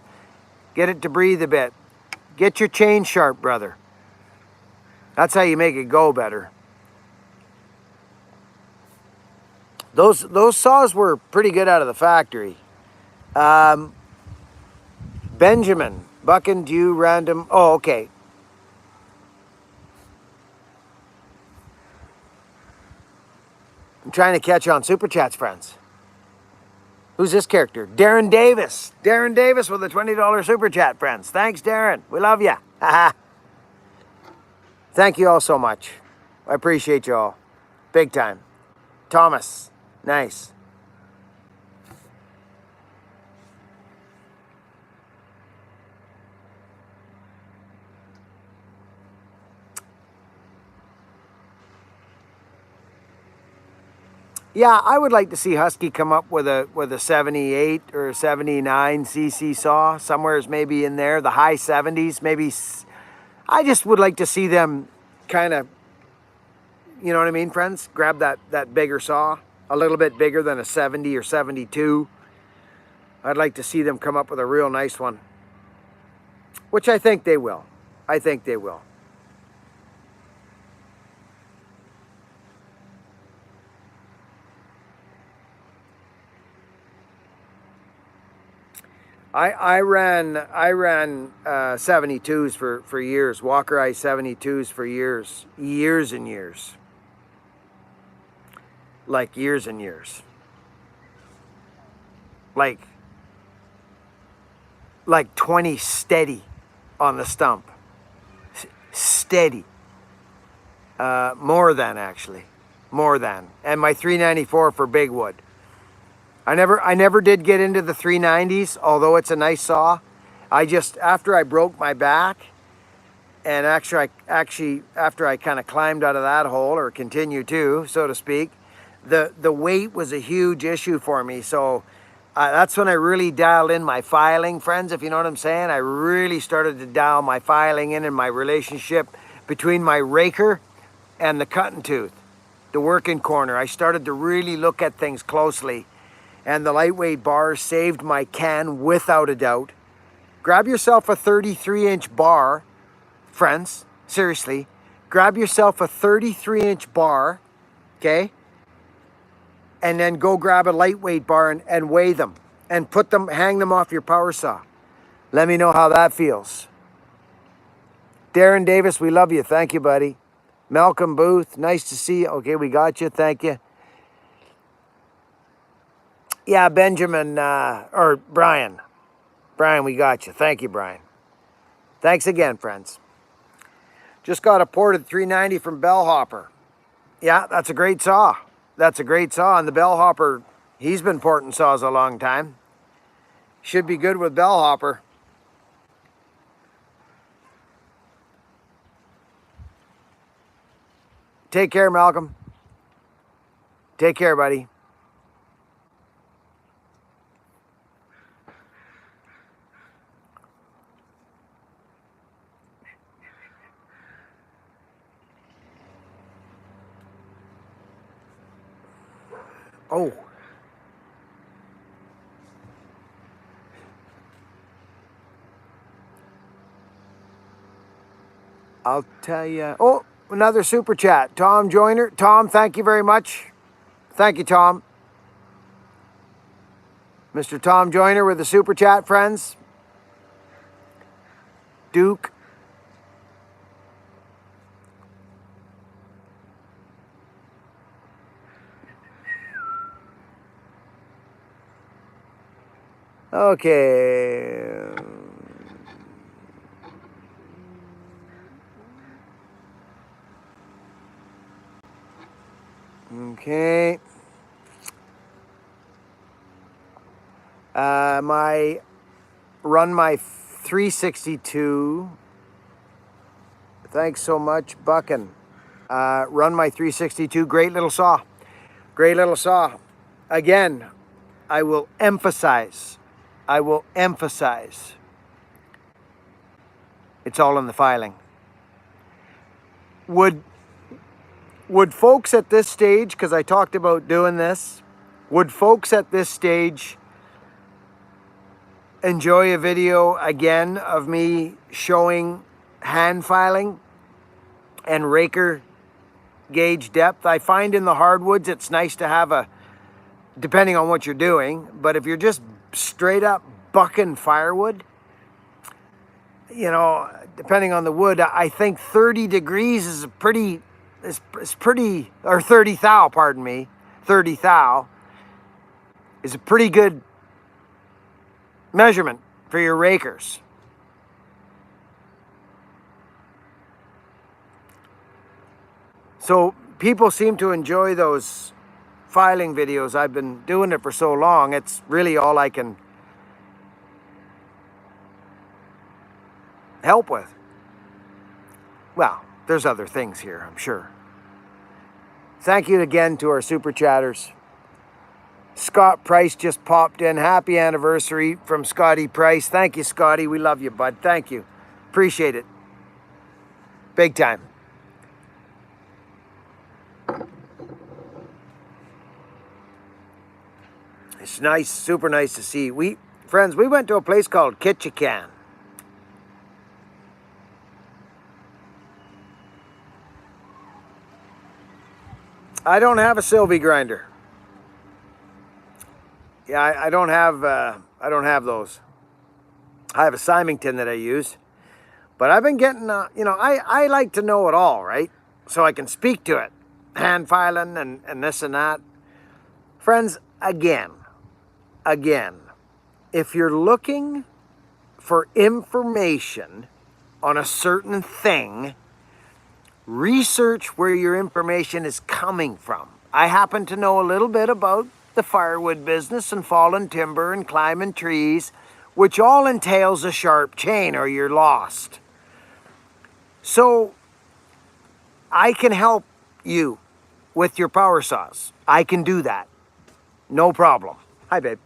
Get it to breathe a bit. Get your chain sharp, brother. That's how you make it go better. Those saws were pretty good out of the factory. Benjamin, Buckin, do you random? Oh, okay. I'm trying to catch on super chats, friends. Who's this character? Darren Davis. Darren Davis with a $20 super chat, friends. Thanks, Darren. We love you. Thank you all so much. I appreciate you all. Big time. Thomas. Nice. Yeah, I would like to see Husky come up with a 78 or a 79 cc saw. Somewhere's maybe in there, the high 70s, maybe. I just would like to see them kind of, you know what I mean, friends? Grab that bigger saw, a little bit bigger than a 70 or 72. I'd like to see them come up with a real nice one, which I think they will. I think they will. I ran 72s for years. Walker I 72s for years and years. Like years and years. Like 20 steady on the stump. Steady. More than actually. More than. And my 394 for big wood. I never did get into the 390s, although it's a nice saw. I just, after I broke my back, and actually after I kind of climbed out of that hole, or continue to, so to speak, the weight was a huge issue for me. So that's when I really dialed in my filing, friends, if you know what I'm saying. I really started to dial my filing in and my relationship between my raker and the cutting tooth, the working corner. I started to really look at things closely. And the lightweight bars saved my can without a doubt. Grab yourself a 33-inch bar, friends. Seriously, grab yourself a 33-inch bar, okay? And then go grab a lightweight bar and weigh them and hang them off your power saw. Let me know how that feels. Darren Davis, we love you. Thank you, buddy. Malcolm Booth, nice to see you. Okay, we got you. Thank you. Yeah, Benjamin, or Brian. Brian, we got you. Thank you, Brian. Thanks again, friends. Just got a ported 390 from Bellhopper. Yeah, that's a great saw. That's a great saw. And the Bellhopper, he's been porting saws a long time. Should be good with Bellhopper. Take care, Malcolm. Take care, buddy. Oh. I'll tell you. Oh, another super chat. Tom Joyner. Tom, thank you very much. Thank you, Tom. Mr. Tom Joyner with the super chat, friends. Duke. Okay. Okay. Run my 362. Thanks so much, Buckin. Run my 362. Great little saw. Great little saw. Again, I will emphasize. It's all in the filing. Would folks at this stage, because I talked about doing this, would folks at this stage enjoy a video again of me showing hand filing and raker gauge depth? I find in the hardwoods it's nice to have depending on what you're doing, but if you're just straight up bucking firewood, depending on the wood, I think 30 degrees is pretty, or 30 thou, pardon me, 30 thou is a pretty good measurement for your rakers. So people seem to enjoy those filing videos. I've been doing it for so long, it's really all I can help with. Well, there's other things here, I'm sure. Thank you again to our super chatters. Scott Price just popped in. Happy anniversary from Scotty Price. Thank you, Scotty. We love you, bud. Thank you. Appreciate it. Big time. It's nice, super nice to see. Friends, we went to a place called Ketchikan. I don't have a Sylvie grinder. Yeah, I don't have those. I have a Symington that I use. But I've been getting, I like to know it all, right? So I can speak to it. Hand filing and this and that. Friends, again, if you're looking for information on a certain thing, research where your information is coming from. I happen to know a little bit about the firewood business and fallen timber and climbing trees, which all entails a sharp chain or you're lost. So I can help you with your power saws. I can do that. No problem. Hi, babe.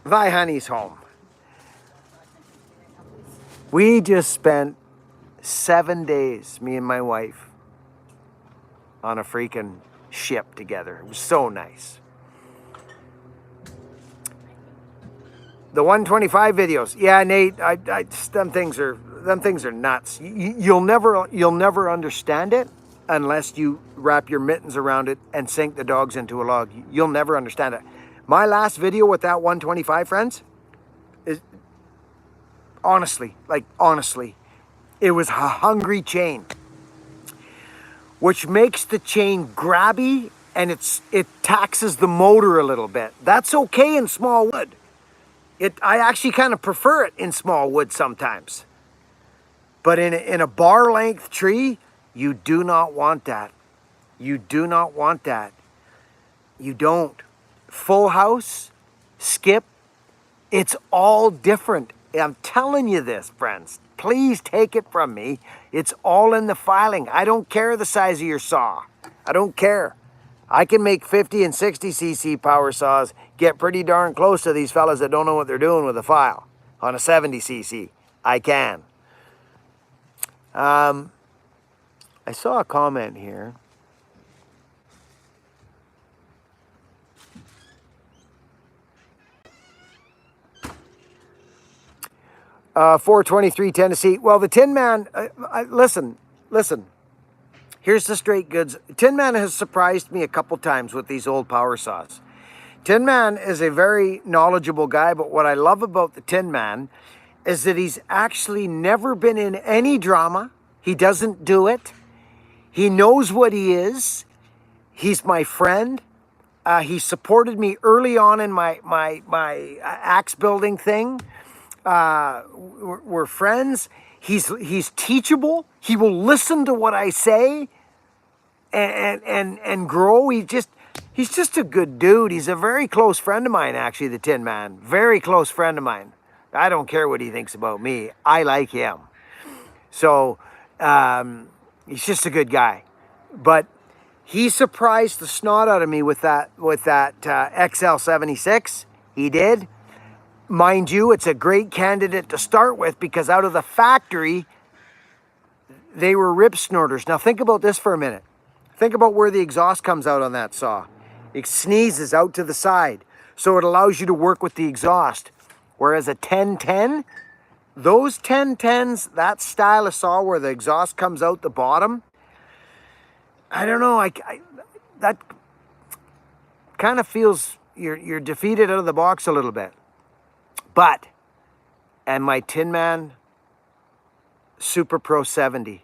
Vi Honey's home. We just spent 7 days, me and my wife, on a freaking ship together. It was so nice. The 125 videos. Yeah, Nate, them things are nuts. You'll never understand it unless you wrap your mittens around it and sink the dogs into a log. You'll never understand it. My last video with that 125, friends, is honestly, it was a hungry chain, which makes the chain grabby and it taxes the motor a little bit. That's okay in small wood. I actually kind of prefer it in small wood sometimes. But in a bar length tree, you do not want that. You do not want that. You don't. Full house, skip, it's all different. I'm telling you this, friends. Please take it from me. It's all in the filing. I don't care the size of your saw. I don't care. I can make 50 and 60 cc power saws get pretty darn close to these fellas that don't know what they're doing with a file. On a 70 cc, I can. I saw a comment here. Uh, 423 Tennessee. Well, the Tin Man, listen. Here's the straight goods. Tin Man has surprised me a couple times with these old power saws. Tin Man is a very knowledgeable guy, but what I love about the Tin Man is that he's actually never been in any drama. He doesn't do it. He knows what he is. He's my friend. He supported me early on in my axe building thing. We're friends. He's teachable. He will listen to what I say and grow. He's just a good dude. He's a very close friend of mine, actually, the Tin Man. Very close friend of mine. I don't care what he thinks about me. I like him. So he's just a good guy. But he surprised the snot out of me with that XL76. He did. Mind you, it's a great candidate to start with because out of the factory, they were rip snorters. Now think about this for a minute. Think about where the exhaust comes out on that saw. It sneezes out to the side. So it allows you to work with the exhaust. Whereas a 1010, those 1010s, that style of saw where the exhaust comes out the bottom, I don't know, that kind of feels you're defeated out of the box a little bit. But, and my Tin Man Super Pro 70,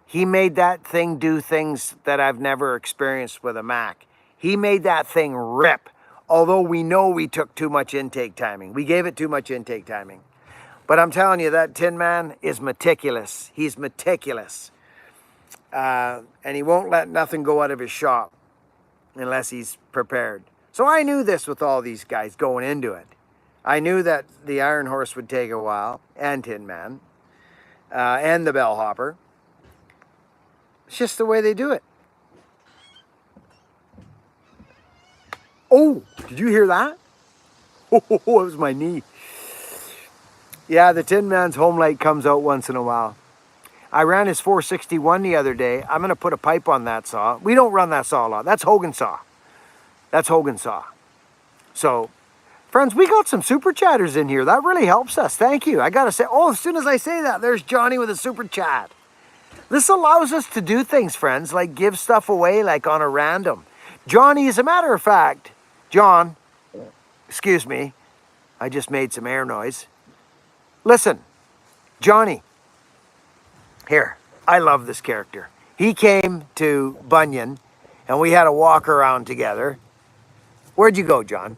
he made that thing do things that I've never experienced with a Mac. He made that thing rip, although we know we took too much intake timing. We gave it too much intake timing. But I'm telling you, that Tin Man is meticulous. He's meticulous. And he won't let nothing go out of his shop unless he's prepared. So I knew this with all these guys going into it. I knew that the Iron Horse would take a while, and Tin Man, and the Bellhopper. It's just the way they do it. Oh, did you hear that? Oh, it was my knee. Yeah, the Tin Man's home light comes out once in a while. I ran his 461 the other day. I'm going to put a pipe on that saw. We don't run that saw a lot. That's Hogan saw. That's Hogan saw. So, friends, we got some super chatters in here. That really helps us. Thank you. I got to say, oh, as soon as I say that, there's Johnny with a super chat. This allows us to do things, friends, like give stuff away like on a random. Johnny, as a matter of fact, John, excuse me, I just made some air noise. Listen, Johnny, here, I love this character. He came to Bunyan and we had a walk around together. Where'd you go, John?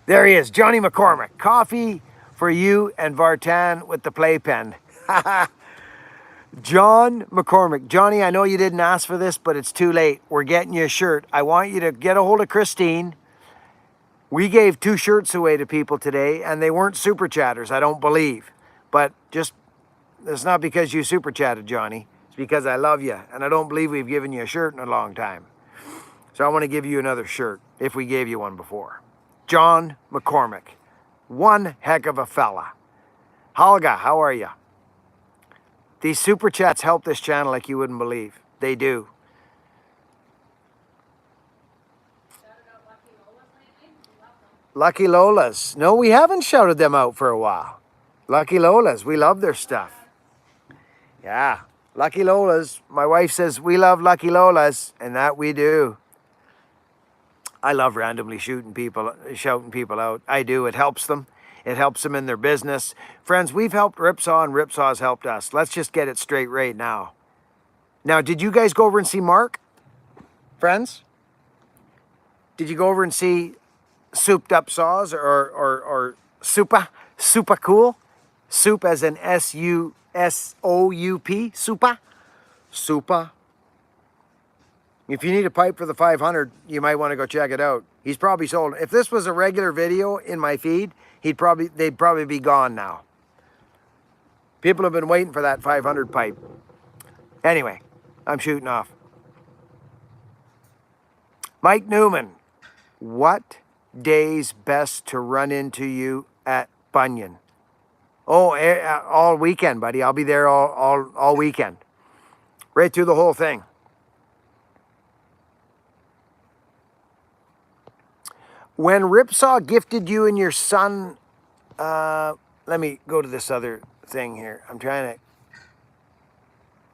There he is, Johnny McCormick. Coffee for you and Vartan with the playpen. John McCormick. Johnny, I know you didn't ask for this, but it's too late. We're getting you a shirt. I want you to get a hold of Christine. We gave 2 shirts away to people today, and they weren't super chatters, I don't believe. But just, it's not because you super chatted, Johnny. It's because I love you, and I don't believe we've given you a shirt in a long time. So I want to give you another shirt, if we gave you one before. John McCormick. One heck of a fella. Halga, how are you? These super chats help this channel like you wouldn't believe. They do. Lucky Lolas. No, we haven't shouted them out for a while. Lucky Lolas. We love their stuff. Yeah. Lucky Lolas. My wife says we love Lucky Lolas, and that we do. I love randomly shouting people out. I do. It helps them. It helps them in their business. Friends, we've helped Ripsaw and Ripsaw's helped us. Let's just get it straight right now. Now, did you guys go over and see Mark? Friends? Did you go over and see Souped Up Saws or Supa? Supa Cool? Soup as in S-U-S-O-U-P? Supa? Supa. If you need a pipe for the 500, you might want to go check it out. He's probably sold. If this was a regular video in my feed, they'd probably be gone now. People have been waiting for that 500 pipe. Anyway, I'm shooting off. Mike Newman, what day's best to run into you at Bunyan? Oh, all weekend, buddy. I'll be there all weekend. Right through the whole thing. When Ripsaw gifted you and your son, let me go to this other thing here. I'm trying to.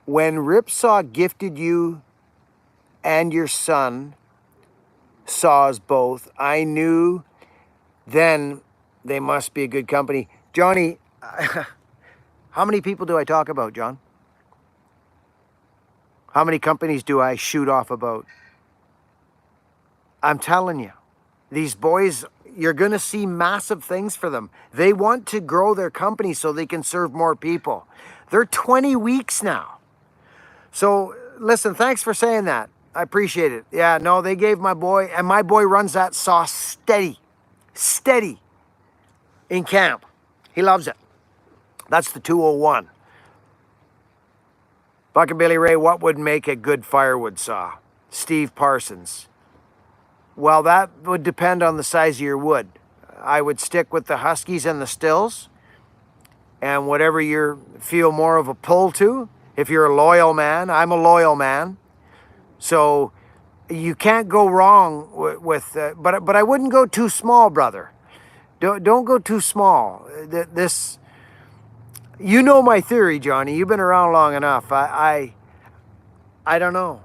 When Ripsaw gifted you and your son saws both, I knew then they must be a good company. Johnny, how many people do I talk about, John? How many companies do I shoot off about? I'm telling you. These boys, you're going to see massive things for them. They want to grow their company so they can serve more people. They're 20 weeks now. So, listen, thanks for saying that. I appreciate it. Yeah, no, they gave my boy, and my boy runs that saw steady in camp. He loves it. That's the 201. Buckin Billy Ray, what would make a good firewood saw? Steve Parsons. Well, that would depend on the size of your wood. I would stick with the Huskies and the Stills, and whatever you feel more of a pull to. If you're a loyal man, I'm a loyal man. So you can't go wrong with but I wouldn't go too small, brother. Don't go too small. This, you know my theory, Johnny. You've been around long enough. I don't know.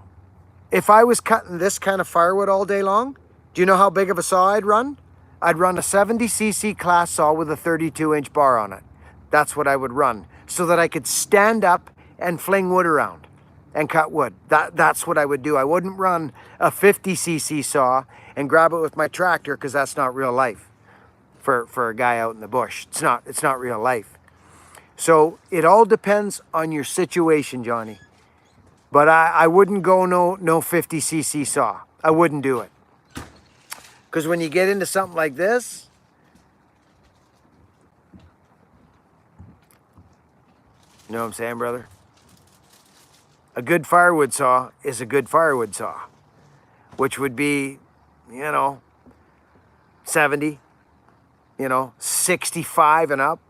If I was cutting this kind of firewood all day long, do you know how big of a saw I'd run? I'd run a 70cc class saw with a 32-inch bar on it. That's what I would run, so that I could stand up and fling wood around and cut wood. That's what I would do. I wouldn't run a 50cc saw and grab it with my tractor, because that's not real life for a guy out in the bush. It's not real life. So it all depends on your situation, Johnny. But I wouldn't go no 50cc saw. I wouldn't do it. Because when you get into something like this, you know what I'm saying, brother? A good firewood saw is a good firewood saw, which would be, 70, 65 and up.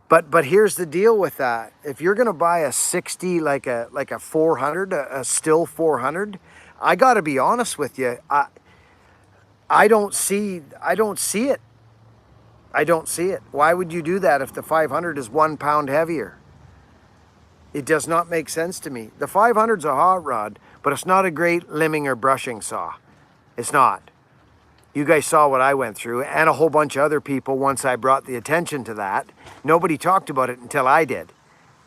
But here's the deal with that. If you're gonna buy a 60, like a 400, a still 400, I gotta be honest with you. I don't see it. I don't see it. Why would you do that if the 500 is 1 pound heavier? It does not make sense to me. The 500's a hot rod, but it's not a great limbing or brushing saw. It's not. You guys saw what I went through, and a whole bunch of other people once I brought the attention to that. Nobody talked about it until I did,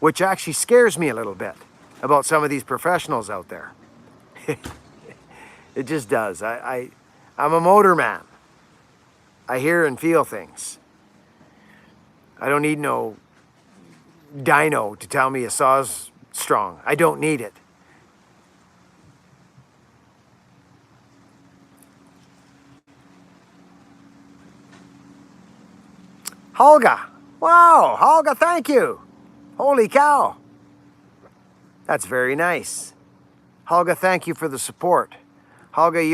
which actually scares me a little bit about some of these professionals out there. It just does. I'm a motor man. I hear and feel things. I don't need no dyno to tell me a saw's strong. I don't need it. Holga. Wow, Holga, thank you. Holy cow. That's very nice. Holga, thank you for the support. Holga,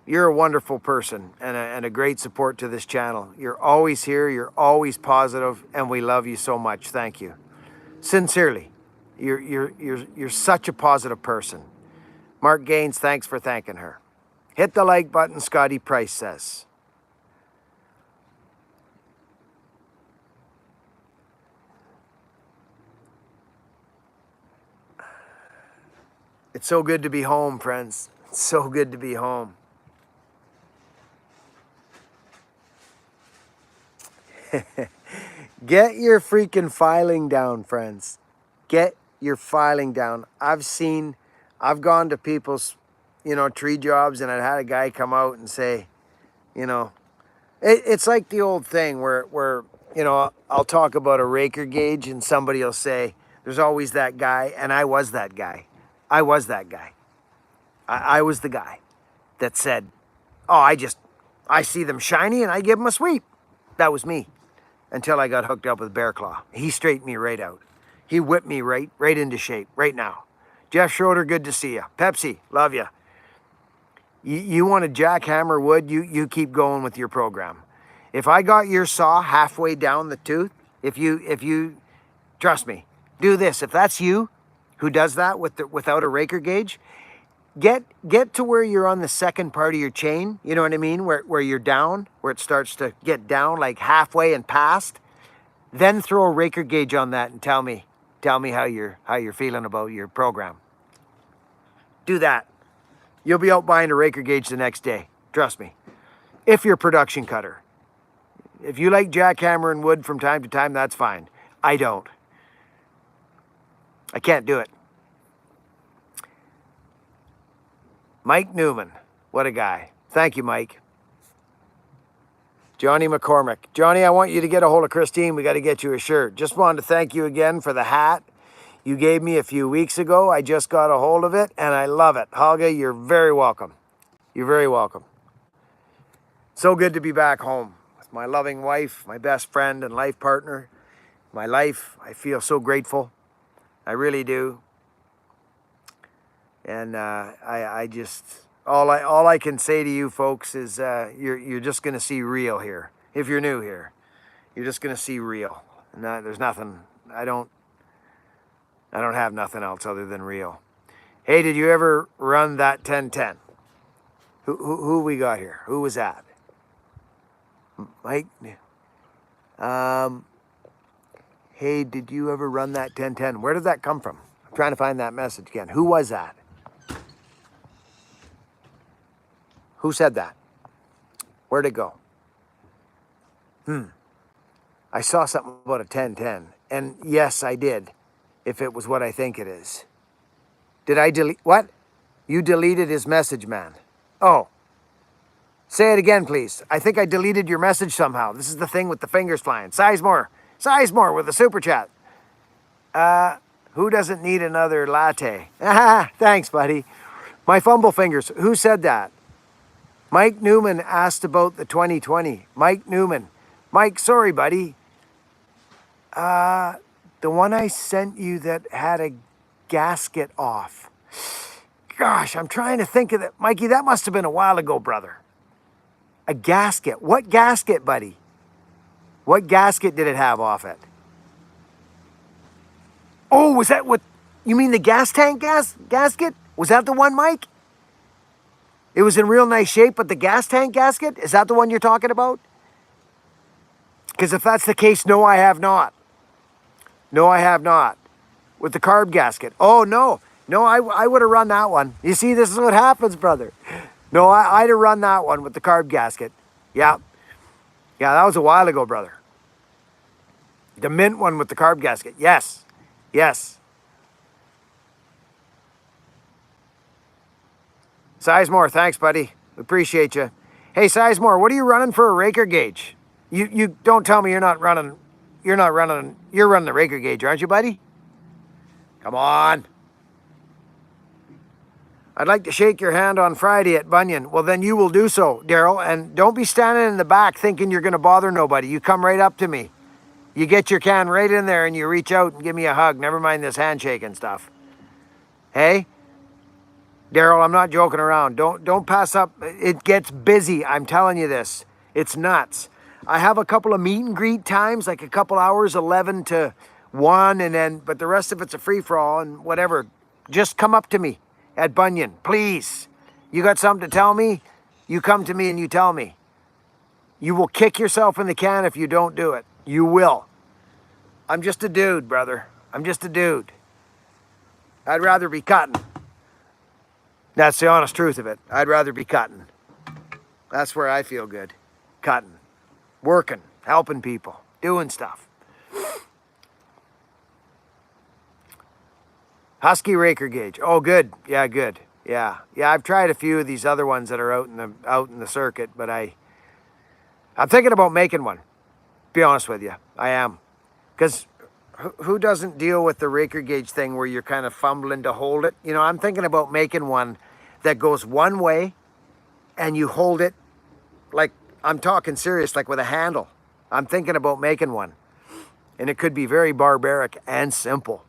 you're a wonderful person and a great support to this channel. You're always here, you're always positive, and we love you so much. Thank you. Sincerely. You're such a positive person. Mark Gaines, thanks for thanking her. Hit the like button, Scotty Price says. It's so good to be home, friends. It's so good to be home. Get your freaking filing down, friends. Get your filing down. I've gone to people's, tree jobs, and I've had a guy come out and say, it's like the old thing where I'll talk about a raker gauge and somebody will say, there's always that guy, and I was that guy. I was that guy. I was the guy that said, oh, I see them shiny and I give them a sweep. That was me until I got hooked up with Bear Claw. He straightened me right out. He whipped me right into shape right now. Jeff Schroeder, good to see you. Pepsi, love you. You want to jackhammer wood, you keep going with your program. If I got your saw halfway down the tooth, if you trust me, do this. If that's you who does that without a raker gauge, get to where you're on the second part of your chain, you know what I mean? Where you're down, where it starts to get down like halfway and past. Then throw a raker gauge on that and tell me how you're feeling about your program. Do that. You'll be out buying a raker gauge the next day. Trust me. If you're a production cutter. If you like jackhammering wood from time to time, that's fine. I don't. I can't do it. Mike Newman. What a guy. Thank you, Mike. Johnny McCormick. Johnny, I want you to get a hold of Christine. We got to get you a shirt. Just wanted to thank you again for the hat you gave me a few weeks ago. I just got a hold of it, and I love it. Helga, you're very welcome. You're very welcome. So good to be back home with my loving wife, my best friend and life partner. My life, I feel so grateful. I really do. And I just, all I can say to you folks is you're just going to see real here. If you're new here, you're just going to see real. And there's nothing, I don't have nothing else other than real. Hey, did you ever run that 1010? Who we got here? Who was that? Mike? Hey, did you ever run that 1010? Where did that come from? I'm trying to find that message again. Who was that? Who said that? Where'd it go? I saw something about a 1010. And yes, I did. If it was what I think it is. Did I delete? What? You deleted his message, man. Oh. Say it again, please. I think I deleted your message somehow. This is the thing with the fingers flying. Sizemore with a super chat. Who doesn't need another latte? Thanks, buddy. My fumble fingers. Who said that? Mike Newman asked about the 2020. Mike Newman. Mike, sorry, buddy. The one I sent you that had a gasket off. Gosh, I'm trying to think of that. Mikey, that must have been a while ago, brother. A gasket. What gasket, buddy? What gasket did it have off it? Oh, was that what... You mean the gas tank gasket? Was that the one, Mike? It was in real nice shape, but the gas tank gasket? Is that the one you're talking about? Because if that's the case, no, I have not. No, I have not. With the carb gasket. Oh, no. No, I would have run that one. You see, this is what happens, brother. No, I'd have run that one with the carb gasket. Yeah. Yeah, that was a while ago, brother. The mint one with the carb gasket. Yes. Yes. Sizemore, thanks, buddy. Appreciate you. Hey, Sizemore, what are you running for a raker gauge? You don't tell me you're running the raker gauge, aren't you, buddy? Come on. I'd like to shake your hand on Friday at Bunyan. Well, then you will do so, Daryl. And don't be standing in the back thinking you're going to bother nobody. You come right up to me. You get your can right in there and you reach out and give me a hug. Never mind this handshake and stuff. Hey? Daryl, I'm not joking around. Don't pass up. It gets busy. I'm telling you this. It's nuts. I have a couple of meet and greet times, like a couple hours, 11 to 1, but the rest of it's a free-for-all and whatever. Just come up to me at Bunyan, please. You got something to tell me? You come to me and you tell me. You will kick yourself in the can if you don't do it. You will. I'm just a dude, brother. I'm just a dude. I'd rather be cutting. That's the honest truth of it. I'd rather be cutting. That's where I feel good. Cutting. Working. Helping people. Doing stuff. Husky raker gauge. Oh, good. Yeah, good. Yeah. Yeah, I've tried a few of these other ones that are out in the circuit, but I'm thinking about making one. Be honest with you. I am. Because who doesn't deal with the raker gauge thing where you're kind of fumbling to hold it? You know, I'm thinking about making one that goes one way and you hold it like, I'm talking serious, like with a handle. I'm thinking about making one. And it could be very barbaric and simple.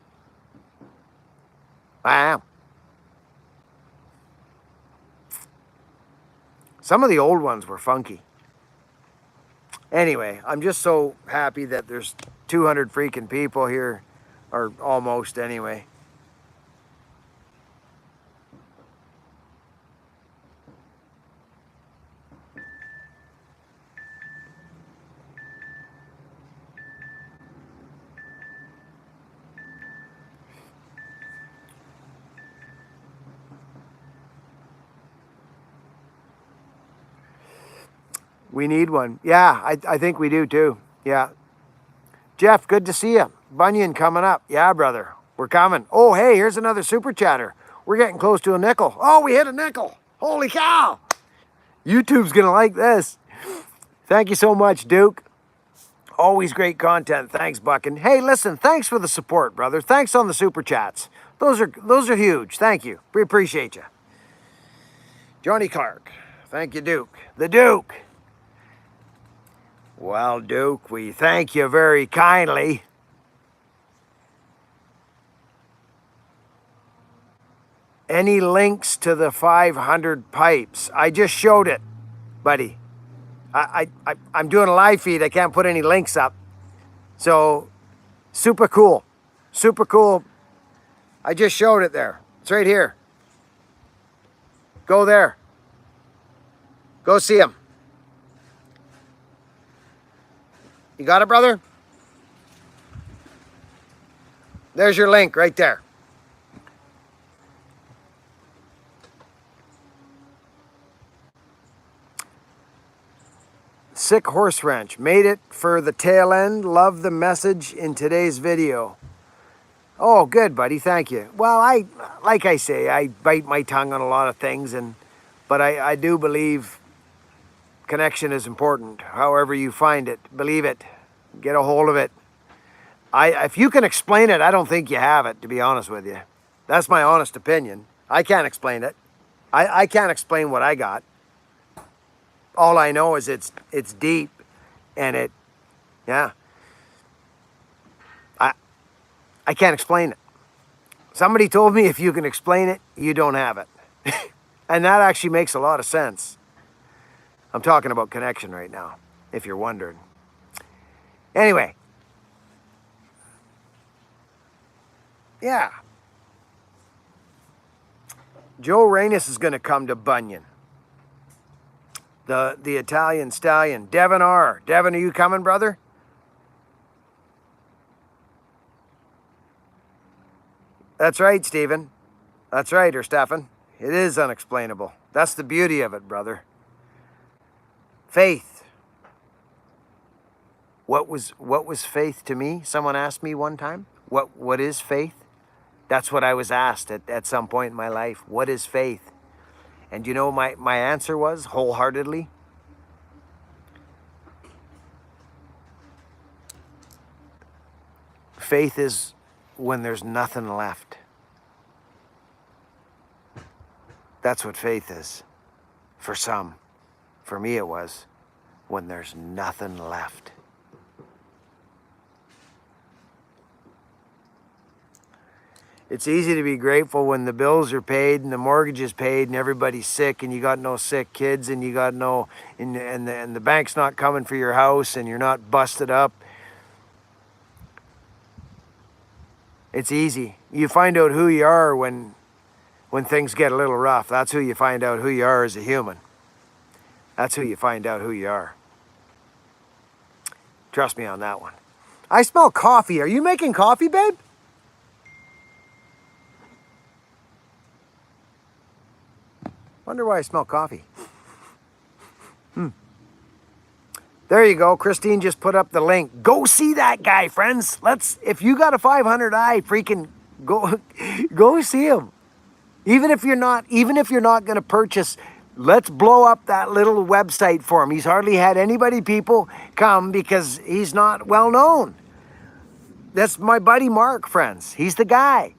I am. Some of the old ones were funky. Anyway, I'm just so happy that there's 200 freaking people here, or almost anyway. We need one. Yeah, I think we do too. Yeah. Jeff, good to see you. Bunyan coming up. Yeah, brother. We're coming. Oh, hey, here's another super chatter. We're getting close to a nickel. Oh, we hit a nickel. Holy cow. YouTube's going to like this. Thank you so much, Duke. Always great content. Thanks, Buckin. Hey, listen, thanks for the support, brother. Thanks on the super chats. Those are huge. Thank you. We appreciate you. Johnny Clark. Thank you, Duke. The Duke. Well, Duke, we thank you very kindly. Any links to the 500 pipes? I just showed it, buddy. I'm doing a live feed. I can't put any links up. So, super cool. Super cool. I just showed it there. It's right here. Go there. Go see him. You got it, brother? There's your link right there. Sick Horse Ranch. Made it for the tail end. Love the message in today's video. Oh, good, buddy. Thank you. Well, like I say, I bite my tongue on a lot of things, but I do believe connection is important. However you find it, believe it, get a hold of it. If you can explain it, I don't think you have it, to be honest with you. That's my honest opinion. I can't explain it. I can't explain what I got. All I know is it's deep, and yeah. I can't explain it. Somebody told me if you can explain it, you don't have it. And that actually makes a lot of sense. I'm talking about connection right now, if you're wondering. Anyway. Yeah. Joe Reynes is going to come to Bunyan. The Italian stallion. Devin R. Devin, are you coming, brother? That's right, Stephen. That's right, or Stefan. It is unexplainable. That's the beauty of it, brother. Faith. What was faith to me? Someone asked me one time. What is faith? That's what I was asked at some point in my life. What is faith? And you know my answer was wholeheartedly? Faith is when there's nothing left. That's what faith is. For some. For me it was when there's nothing left. It's easy to be grateful when the bills are paid and the mortgage is paid and everybody's sick and you got no sick kids and you got no, and the bank's not coming for your house and you're not busted up. It's easy. You find out who you are when things get a little rough. That's who you find out who you are as a human. That's who you find out who you are. Trust me on that one. I smell coffee. Are you making coffee, babe? Wonder why I smell coffee. There you go. Christine just put up the link. Go see that guy, friends. If you got a 500i, freaking go see him. Even if you're not going to purchase, let's blow up that little website for him. He's hardly had people come because he's not well known. That's my buddy Mark, friends. He's the guy.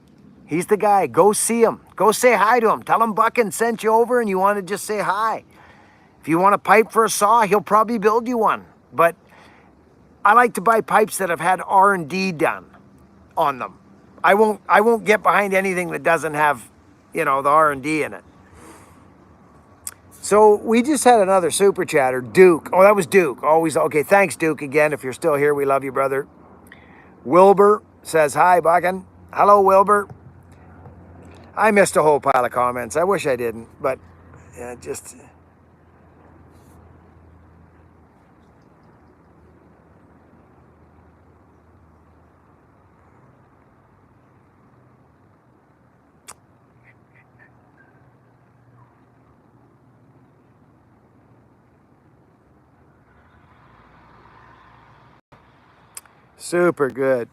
He's the guy. Go see him. Go say hi to him. Tell him Buckin sent you over and you want to just say hi. If you want a pipe for a saw, he'll probably build you one. But I like to buy pipes that have had R&D done on them. I won't get behind anything that doesn't have, the R&D in it. So we just had another super chatter. Duke. Oh, that was Duke. Always okay. Thanks, Duke, again. If you're still here, we love you, brother. Wilbur says hi, Buckin. Hello, Wilbur. I missed a whole pile of comments. I wish I didn't, but just. Super good.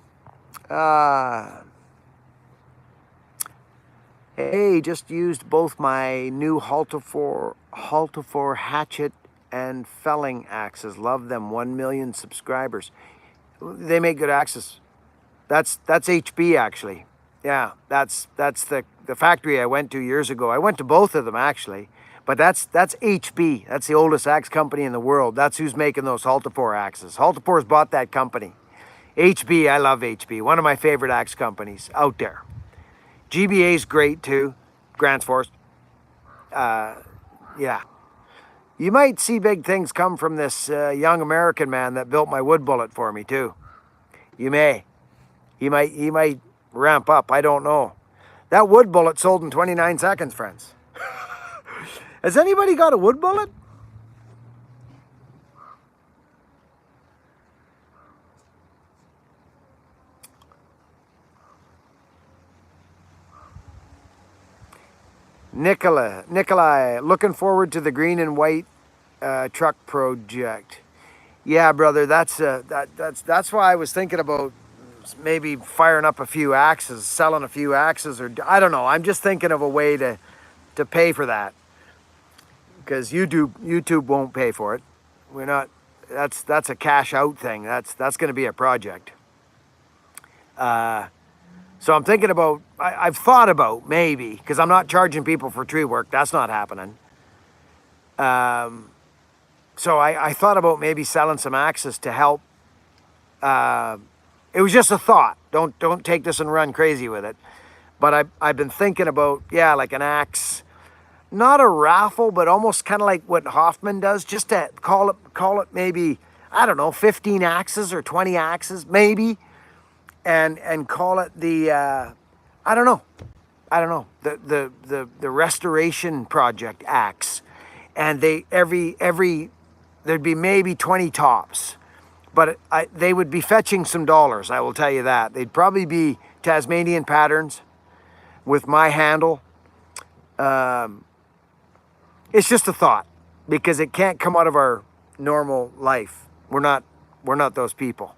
Hey, just used both my new Haltifor hatchet and felling axes. Love them. 1 million subscribers. They make good axes. That's HB actually. Yeah, that's the factory I went to years ago. I went to both of them actually. But that's HB. That's the oldest axe company in the world. That's who's making those Haltifor axes. Haltifor's bought that company. HB, I love HB. One of my favorite axe companies out there. GBA's great too. Grants Forest. Yeah. You might see big things come from this young American man that built my wood bullet for me too. You may. He might ramp up. I don't know. That wood bullet sold in 29 seconds, friends. Has anybody got a wood bullet? Nikolai, looking forward to the green and white truck project. Yeah, brother, that's why I was thinking about maybe firing up a few axes, selling a few axes, or I don't know. I'm just thinking of a way to pay for that because YouTube won't pay for it. We're not. That's a cash out thing. That's going to be a project. So I'm thinking about, I've thought about maybe, because I'm not charging people for tree work. That's not happening. So I thought about maybe selling some axes to help. It was just a thought. Don't take this and run crazy with it. But I've been thinking about, yeah, like an axe. Not a raffle, but almost kind of like what Hoffman does. Just to call it maybe, I don't know, 15 axes or 20 axes, maybe. And call it the I don't know the restoration project axe, and there'd be maybe 20 tops, but they would be fetching some dollars. I will tell you that they'd probably be Tasmanian patterns with my handle. It's just a thought because it can't come out of our normal life. We're not those people.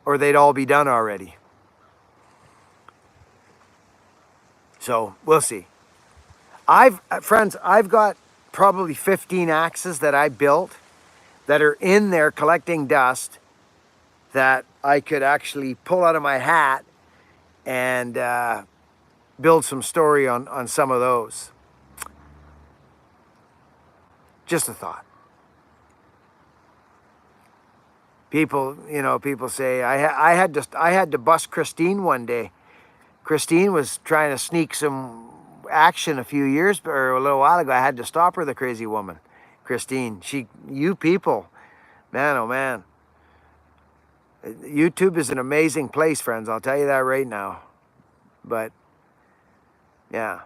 Or they'd all be done already. So we'll see. Friends, I've got probably 15 axes that I built that are in there collecting dust that I could actually pull out of my hat and build some story on some of those. Just a thought. People say I had to bust Christine one day. Christine was trying to sneak some action a little while ago. I had to stop her, the crazy woman. Christine, you people, man, oh man. YouTube is an amazing place, friends. I'll tell you that right now. But yeah.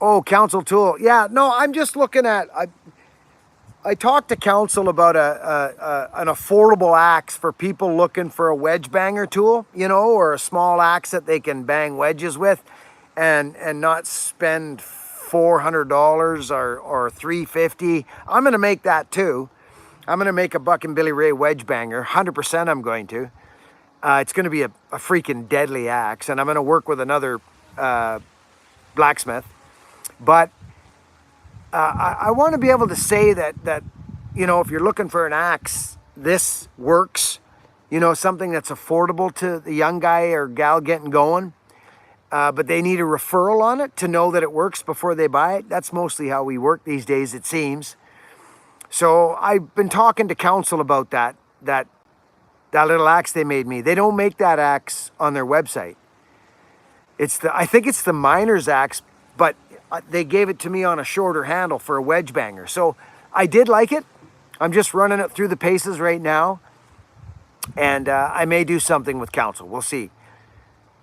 Oh, council tool. Yeah, no, I'm just looking at, I talked to council about an affordable axe for people looking for a wedge banger tool, you know, or a small axe that they can bang wedges with, and not spend $400 or $350. I'm gonna make that too. I'm gonna make a Buckin Billy Ray wedge banger. 100% I'm going to. It's gonna be a freaking deadly axe, and I'm gonna work with another blacksmith, but I want to be able to say that, you know, if you're looking for an axe, this works. You know, something that's affordable to the young guy or gal getting going, but they need a referral on it to know that it works before they buy it. That's mostly how we work these days, it seems. So I've been talking to council about that little axe they made me. They don't make that axe on their website. I think it's the miner's axe, but they gave it to me on a shorter handle for a wedge banger. So I did like it. I'm just running it through the paces right now. And I may do something with council. We'll see.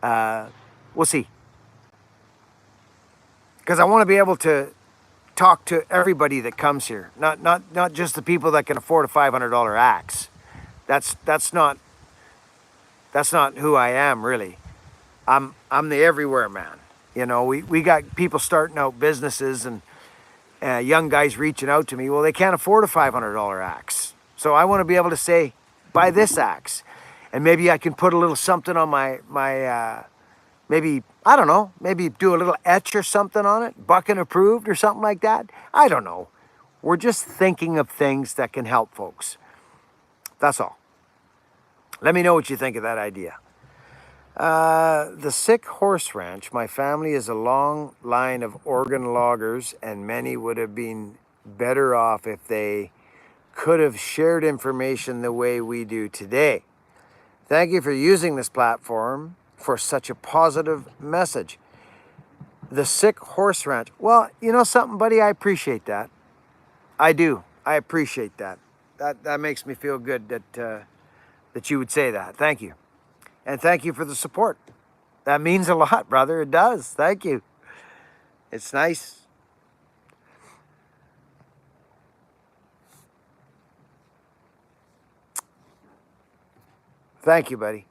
We'll see. Because I want to be able to talk to everybody that comes here. Not just the people that can afford a $500 axe. That's not who I am, really. I'm the everywhere man. You know, we got people starting out businesses and young guys reaching out to me. Well, they can't afford a $500 axe. So I want to be able to say, buy this axe. And maybe I can put a little something on my maybe, I don't know, maybe do a little etch or something on it. Buckin approved or something like that. I don't know. We're just thinking of things that can help folks. That's all. Let me know what you think of that idea. The Sick Horse Ranch. My family is a long line of Oregon loggers, and many would have been better off if they could have shared information the way we do today. Thank you for using this platform for such a positive message. The Sick Horse Ranch. Well, you know something, buddy? I appreciate that. I do. I appreciate that. That makes me feel good that you would say that. Thank you. And thank you for the support. That means a lot, brother. It does. Thank you. It's nice. Thank you, buddy.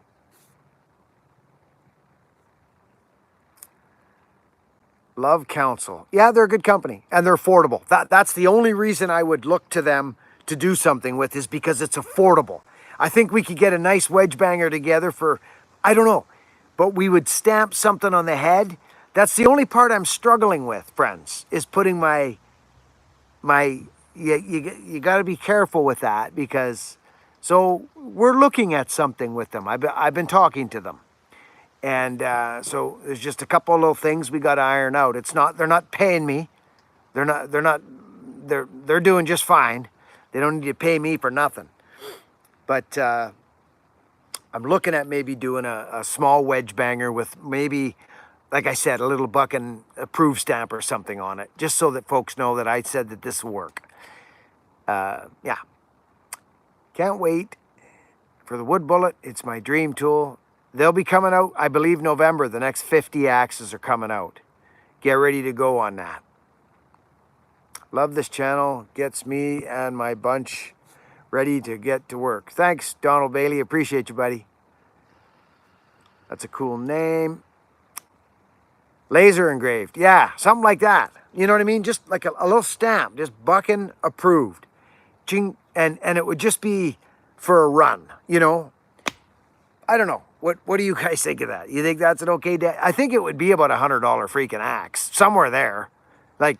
Love Council. Yeah, they're a good company and they're affordable. That's the only reason I would look to them to do something with, is because it's affordable. I think we could get a nice wedge banger together for, I don't know, but we would stamp something on the head. That's the only part I'm struggling with, friends, is putting you got to be careful with that, because, so we're looking at something with them. I've been talking to them. And so there's just a couple of little things we got to iron out. They're not paying me. They're doing just fine. They don't need to pay me for nothing. But I'm looking at maybe doing a small wedge banger with maybe, like I said, a little Buckin approved stamp or something on it, just so that folks know that I said that this will work. Yeah. Can't wait for the wood bullet. It's my dream tool. They'll be coming out, I believe, November. The next 50 axes are coming out. Get ready to go on that. Love this channel. Gets me and my bunch ready to get to work. Thanks, Donald Bailey. Appreciate you, buddy. That's a cool name. Laser engraved. Yeah, something like that. You know what I mean? Just like a little stamp. Just Buckin approved. Ching, and it would just be for a run, you know? I don't know. What do you guys think of that? You think that's an okay day? I think it would be about $100 freaking axe. Somewhere there. Like,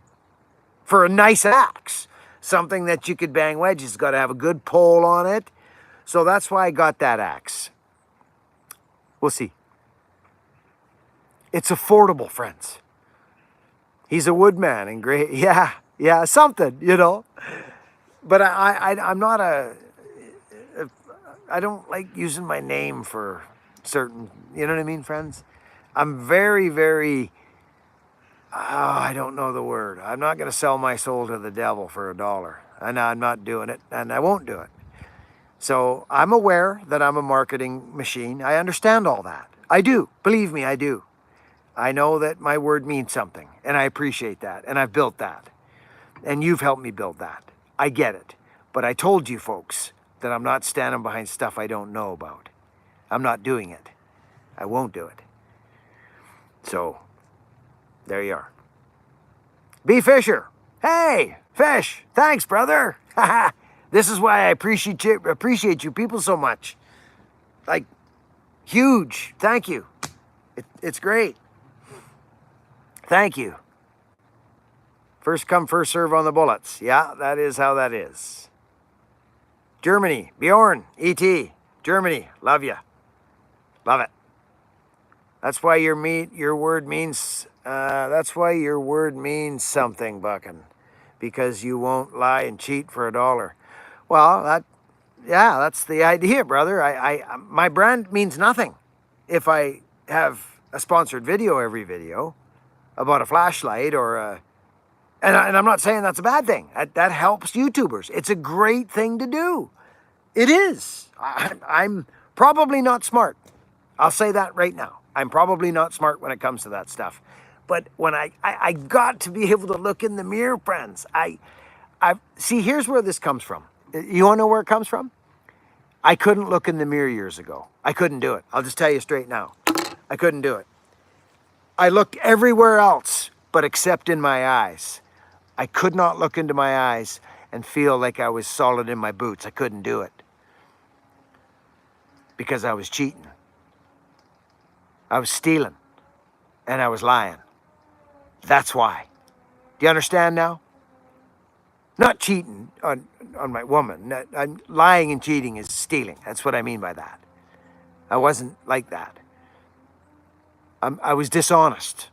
for a nice axe. Something that you could bang wedges. Got to have a good pole on it. So that's why I got that axe. We'll see. It's affordable, friends. He's a woodman and great. Yeah, something, you know. But I'm not I don't like using my name for certain, you know what I mean, friends? I'm very, very, I don't know the word. I'm not going to sell my soul to the devil for $1. And I'm not doing it, and I won't do it. So I'm aware that I'm a marketing machine. I understand all that. I do. Believe me, I do. I know that my word means something, and I appreciate that, and I've built that. And you've helped me build that. I get it. But I told you folks that I'm not standing behind stuff I don't know about. I'm not doing it. I won't do it. So, there you are. B. Fisher. Hey, Fish. Thanks, brother. This is why I appreciate you people so much. Like, huge. Thank you. It's great. Thank you. First come, first serve on the bullets. Yeah, that is how that is. Germany. Bjorn. E.T. Germany. Love you. Love it. That's why your word means something, Buckin. Because you won't lie and cheat for $1. Well, that's the idea, brother. My brand means nothing if I have a sponsored video every video about a flashlight or a, and I'm not saying that's a bad thing. That helps YouTubers. It's a great thing to do. It is. I'm probably not smart. I'll say that right now. I'm probably not smart when it comes to that stuff. But when I got to be able to look in the mirror, friends, I see, here's where this comes from. You want to know where it comes from? I couldn't look in the mirror years ago. I couldn't do it. I'll just tell you straight now. I couldn't do it. I looked everywhere else, but except in my eyes. I could not look into my eyes and feel like I was solid in my boots. I couldn't do it. Because I was cheating. I was stealing. And I was lying. That's why. Do you understand now? Not cheating on my woman. I'm lying and cheating is stealing. That's what I mean by that. I wasn't like that. I was dishonest.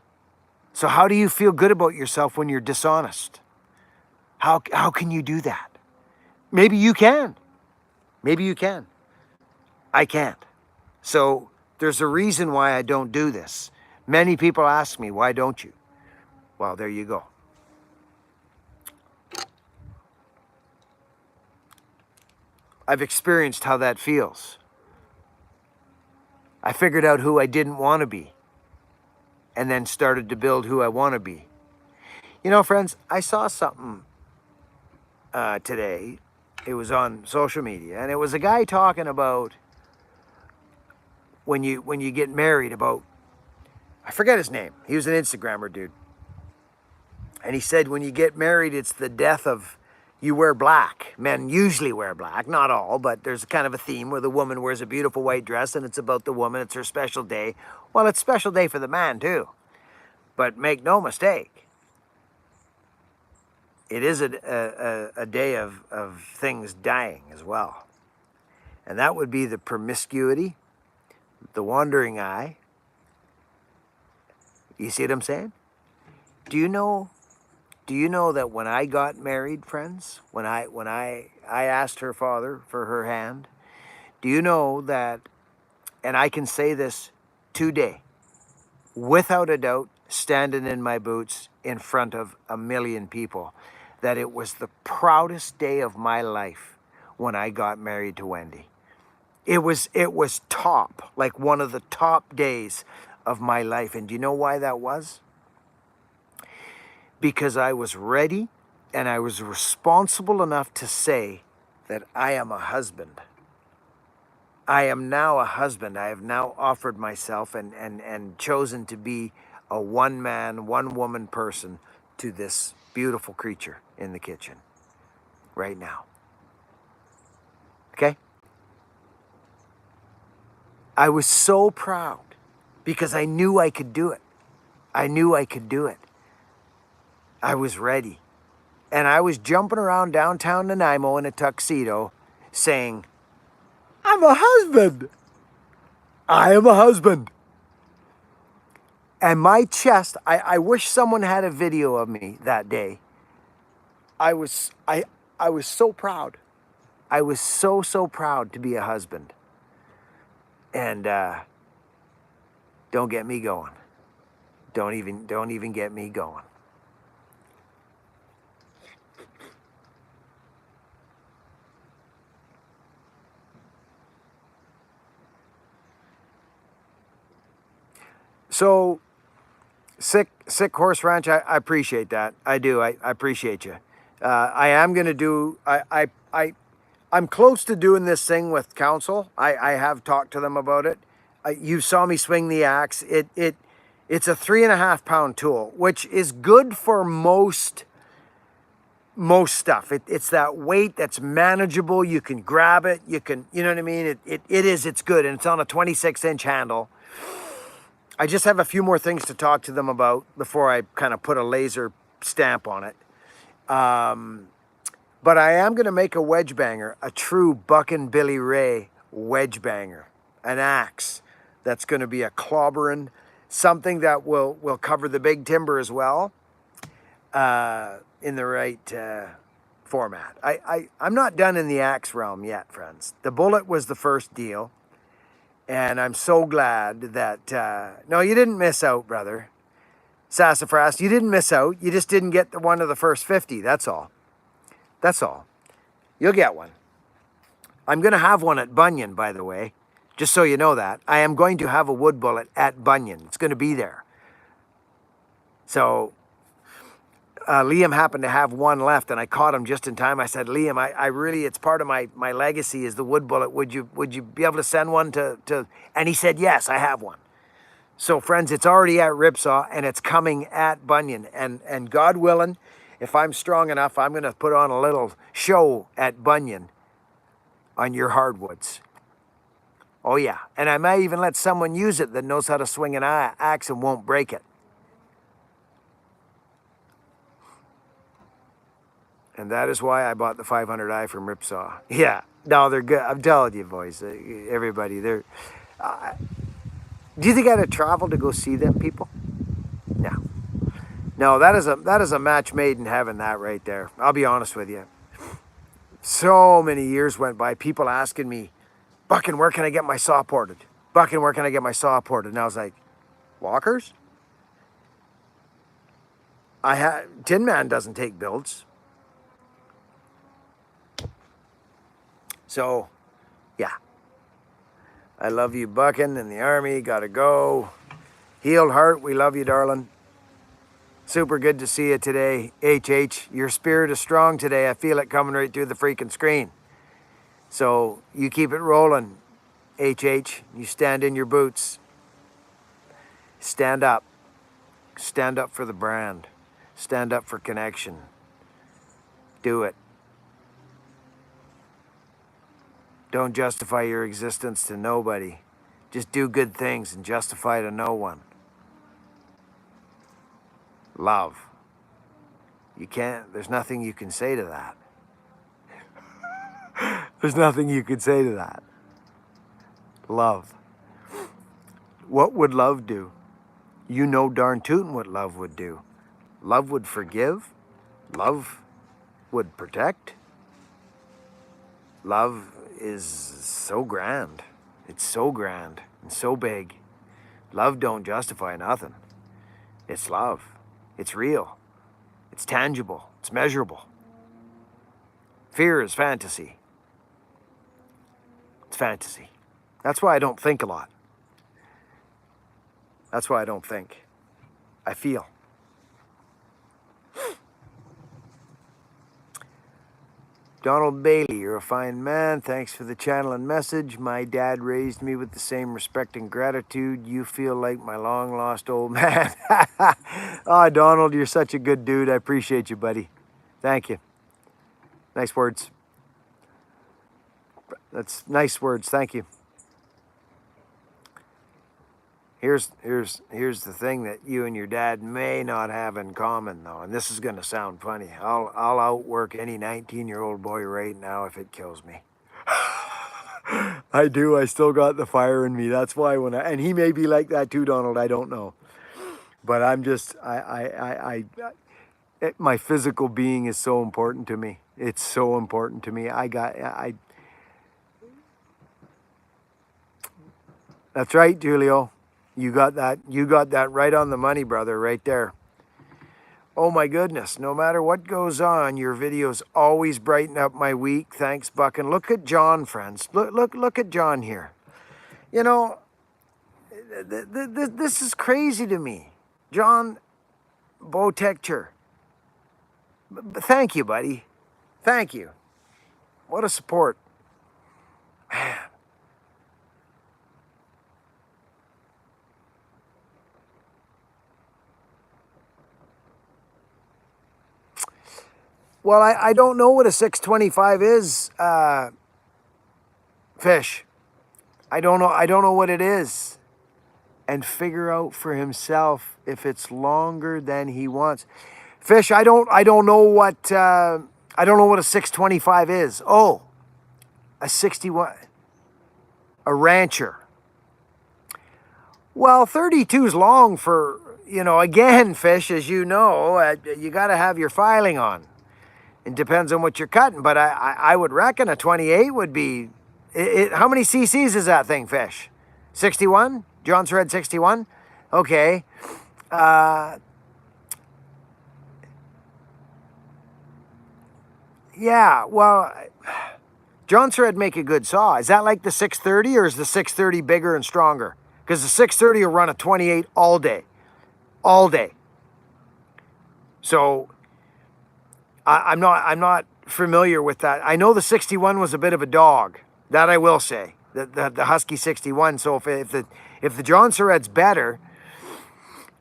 So how do you feel good about yourself when you're dishonest? How can you do that? Maybe you can. Maybe you can. I can't. So there's a reason why I don't do this. Many people ask me, why don't you? Well, there you go. I've experienced how that feels. I figured out who I didn't want to be and then started to build who I want to be. You know, friends, I saw something today. It was on social media, and it was a guy talking about when you get married, about, I forget his name. He was an Instagrammer dude. And he said when you get married, it's the death of, you wear black. Men usually wear black, not all, but there's kind of a theme where the woman wears a beautiful white dress and it's about the woman, it's her special day. Well, it's a special day for the man too. But make no mistake, it is a day of things dying as well. And that would be the promiscuity, the wandering eye. You see what I'm saying? Do you know that when I got married, friends, when I asked her father for her hand, do you know that, and I can say this today, without a doubt, standing in my boots in front of 1 million people, that it was the proudest day of my life when I got married to Wendy. It was top, like one of the top days of my life. And do you know why that was? Because I was ready and I was responsible enough to say that I am a husband. I am now a husband. I have now offered myself and chosen to be a one-man, one-woman person to this beautiful creature in the kitchen right now. Okay? I was so proud because I knew I could do it. I knew I could do it. I was ready. And I was jumping around downtown Nanaimo in a tuxedo saying, I'm a husband. I am a husband. And my chest, I wish someone had a video of me that day. I was so proud. I was so proud to be a husband. And don't get me going. Don't even get me going. So, Sick Horse Ranch, I appreciate that. I do. I appreciate you. I am going to do, I'm close to doing this thing with council. I have talked to them about it. You saw me swing the axe. It's a 3.5 pound tool, which is good for most stuff. It's that weight that's manageable. You can grab it. You can, you know what I mean? It's good. And it's on a 26-inch handle. I just have a few more things to talk to them about before I kind of put a laser stamp on it. But I am going to make a wedge banger, a true Buckin Billy Ray wedge banger, an axe that's going to be a clobbering, something that will cover the big timber as well, in the right format. I'm not done in the axe realm yet, friends. The bullet was the first deal, and I'm so glad that, no, you didn't miss out, brother. Sassafras, you didn't miss out. You just didn't get one of the first 50, that's all. That's all. You'll get one. I'm going to have one at Bunyan, by the way. Just so you know that. I am going to have a wood bullet at Bunyan. It's going to be there. So, Liam happened to have one left, and I caught him just in time. I said, Liam, I really, it's part of my legacy is the wood bullet. Would you be able to send one to... And he said, yes, I have one. So, friends, it's already at Ripsaw, and it's coming at Bunyan. And God willing, if I'm strong enough, I'm going to put on a little show at Bunyan on your hardwoods. Oh, yeah. And I may even let someone use it that knows how to swing an axe and won't break it. And that is why I bought the 500i from Ripsaw. Yeah. No, they're good. I'm telling you, boys. Everybody, they're... do you think I'd have traveled to go see them people? No. No, that is a match made in heaven, that right there. I'll be honest with you. So many years went by, people asking me, Buckin, where can I get my saw ported? Buckin, where can I get my saw ported? And I was like, Walkers? Tin Man doesn't take builds. So, yeah. I love you, Buckin, and the Army. Gotta go. Healed heart, we love you, darling. Super good to see you today, HH. Your spirit is strong today. I feel it coming right through the freaking screen. So you keep it rolling, HH. You stand in your boots. Stand up. Stand up for the brand. Stand up for connection. Do it. Don't justify your existence to nobody. Just do good things and justify to no one. Love. You can't, there's nothing you can say to that. There's nothing you could say to that. Love. What would love do? You know darn tootin' what love would do. Love would forgive. Love would protect. Love is so grand. It's so grand and so big. Love don't justify nothing. It's love. It's real. It's tangible. It's measurable. Fear is fantasy. It's fantasy. That's why I don't think a lot. That's why I don't think. I feel. Donald Bailey, you're a fine man. Thanks for the channel and message. My dad raised me with the same respect and gratitude. You feel like my long-lost old man. Oh, Donald, you're such a good dude. I appreciate you, buddy. Thank you. Nice words. That's nice words. Thank you. Here's the thing that you and your dad may not have in common, though, and this is going to sound funny. I'll outwork any 19-year-old boy right now if it kills me. I do. I still got the fire in me. That's why and he may be like that too, Donald. I don't know, but I'm just my physical being is so important to me. It's so important to me. That's right, Julio. You got that right on the money, brother, right there. Oh my goodness, no matter what goes on, your videos always brighten up my week. Thanks, Buckin. Look at John, friends. Look at John here. You know, this is crazy to me. John Botecture. But thank you, buddy. Thank you. What a support. Man. Well, I don't know what a 625 is, Fish. I don't know what it is. And figure out for himself if it's longer than he wants. Fish, I don't know what a 625 is. Oh, a 61, a rancher. Well, 32 is long for, again, Fish, as you know, you got to have your filing on. It depends on what you're cutting, but I would reckon a 28 would be, how many cc's is that thing, Fish? 61? John's Red 61? Okay. Yeah, well, John's Red make a good saw. Is that like the 630 or is the 630 bigger and stronger? Because the 630 will run a 28 all day. All day. So I'm not familiar with that. I know the 61 was a bit of a dog. That I will say. The Husky 61. So if the Johnson Red's better,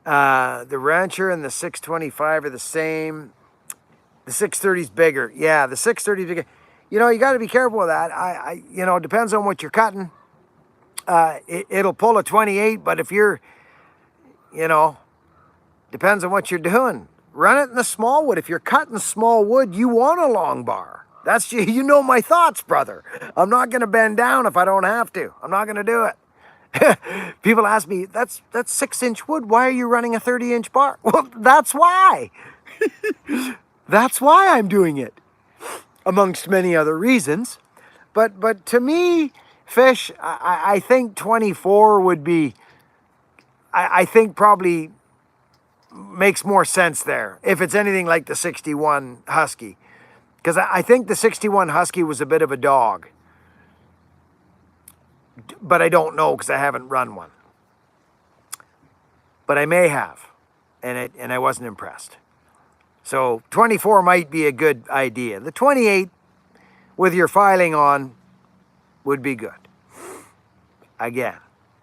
the Rancher and the 625 are the same. The 630's bigger. Yeah, the 630's bigger. You got to be careful with that. It depends on what you're cutting. It'll pull a 28, but if you're, depends on what you're doing. Run it in the small wood. If you're cutting small wood, you want a long bar. That's my thoughts, brother. I'm not going to bend down if I don't have to. I'm not going to do it. People ask me, that's 6-inch wood. Why are you running a 30-inch bar? Well, that's why. That's why I'm doing it, amongst many other reasons. But to me, Fish, I think 24 would be, I think probably makes more sense there, if it's anything like the 61 Husky. Because I think the 61 Husky was a bit of a dog. But I don't know because I haven't run one. But I may have. And I wasn't impressed. So 24 might be a good idea. The 28 with your filing on would be good. Again,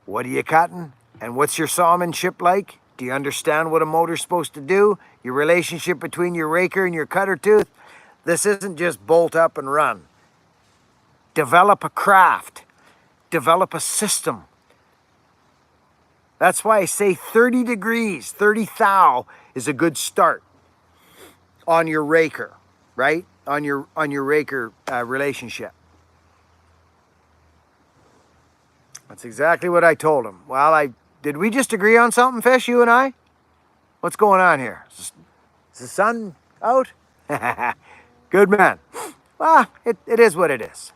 what are you cutting? And what's your sawmanship like? Do you understand what a motor's supposed to do? Your relationship between your raker and your cutter tooth? This isn't just bolt up and run. Develop a craft. Develop a system. That's why I say 30 degrees, 30 thou is a good start on your raker, right? On your raker relationship. That's exactly what I told him. Well, did we just agree on something, Fish, you and I? What's going on here? Is the sun out? Good man. Well, it is what it is.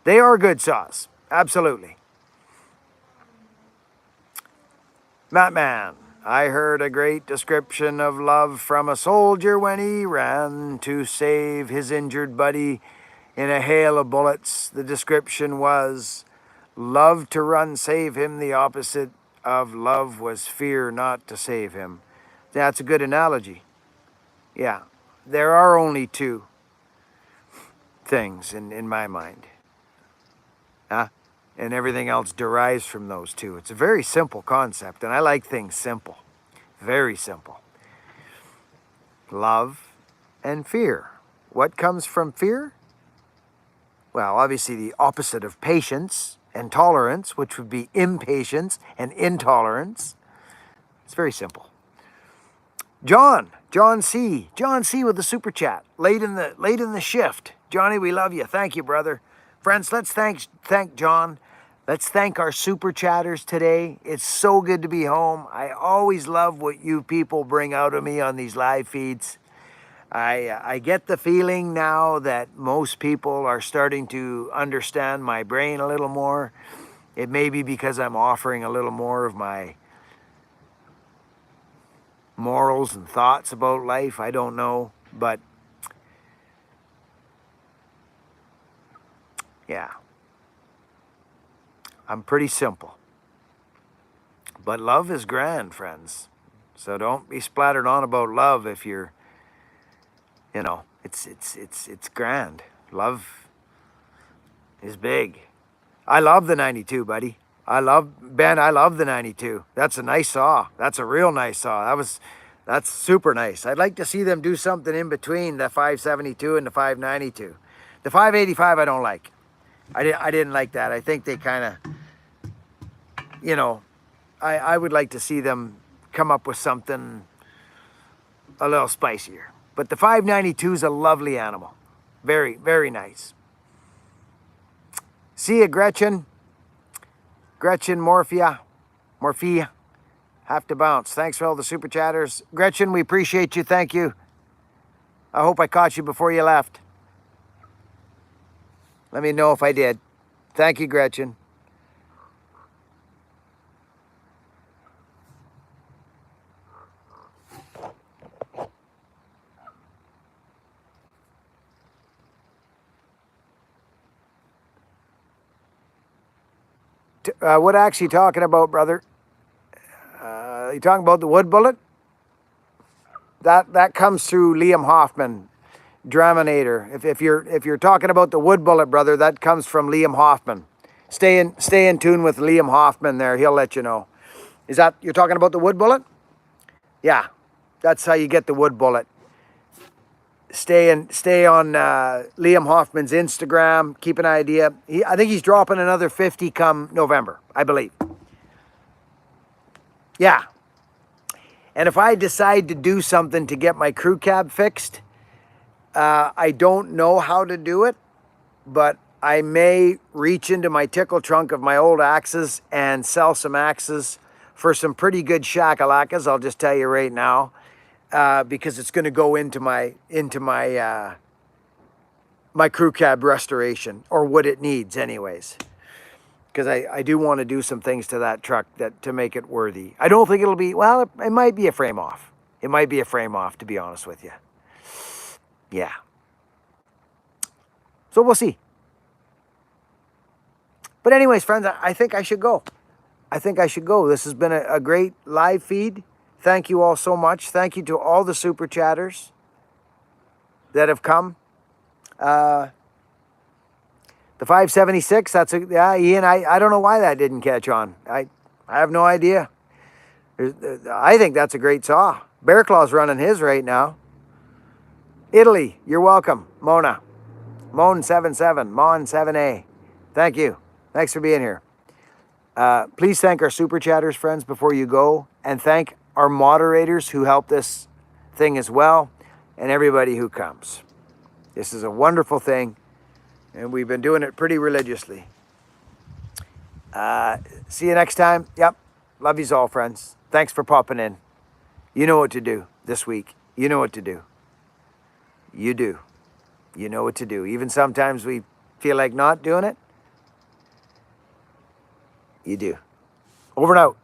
They are good saws. Absolutely. Matt Man, I heard a great description of love from a soldier when he ran to save his injured buddy in a hail of bullets. The description was, love to run, save him. The opposite of love was fear not to save him. That's a good analogy. Yeah, there are only two things in my mind. And everything else derives from those two. It's a very simple concept, and I like things simple. Very simple. Love and fear. What comes from fear? Well, obviously the opposite of patience and tolerance, which would be impatience and intolerance. It's very simple. John C with the super chat. Late in the shift. Johnny, we love you. Thank you, brother. Friends, let's thank John. Let's thank our super chatters today. It's so good to be home. I always love what you people bring out of me on these live feeds. I get the feeling now that most people are starting to understand my brain a little more. It may be because I'm offering a little more of my morals and thoughts about life. I don't know, but yeah. I'm pretty simple. But love is grand, friends. So don't be splattered on about love if you're, You know, it's grand. Love is big. I love the 92, buddy. I love the 92. That's a nice saw. That's a real nice saw. That's super nice. I'd like to see them do something in between the 572 and the 592. The 585 I don't like. I didn't like that. I think they kind of, you know, I would like to see them come up with something a little spicier. But the 592 is a lovely animal. Very, very nice. See you, Gretchen. Gretchen Morphia. Have to bounce. Thanks for all the super chatters. Gretchen, we appreciate you. Thank you. I hope I caught you before you left. Let me know if I did. Thank you, Gretchen. What actually talking about, brother? You talking about the wood bullet? That comes through Liam Hoffman, Draminator. If you're talking about the wood bullet, brother, that comes from Liam Hoffman. Stay in tune with Liam Hoffman there. He'll let you know. Is that you're talking about the wood bullet? Yeah, that's how you get the wood bullet. Stay on Liam Hoffman's Instagram. Keep an idea. I think he's dropping another 50 come November, I believe. Yeah. And if I decide to do something to get my crew cab fixed, I don't know how to do it, but I may reach into my tickle trunk of my old axes and sell some axes for some pretty good shakalakas. I'll just tell you right now. Because it's going to go into my my crew cab restoration, or what it needs anyways. Because I do want to do some things to that truck to make it worthy. I don't think it'll be, well, it might be a frame off. It might be a frame off, to be honest with you. Yeah. So we'll see. But anyways, friends, I think I should go. This has been a great live feed. Thank you all so much. Thank you to all the super chatters that have come. The 576, Ian, I don't know why that didn't catch on. I have no idea. I think that's a great saw. Bear Claw's running his right now. Italy, you're welcome. Mona. Mon77, Mon7A. Thank you. Thanks for being here. Please thank our super chatters, friends, before you go. And thank our moderators who help this thing as well, and everybody who comes. This is a wonderful thing, and we've been doing it pretty religiously. See you next time. Yep. Love yous all, friends. Thanks for popping in. You know what to do this week. You know what to do. You do. You know what to do. Even sometimes we feel like not doing it. You do. Over and out.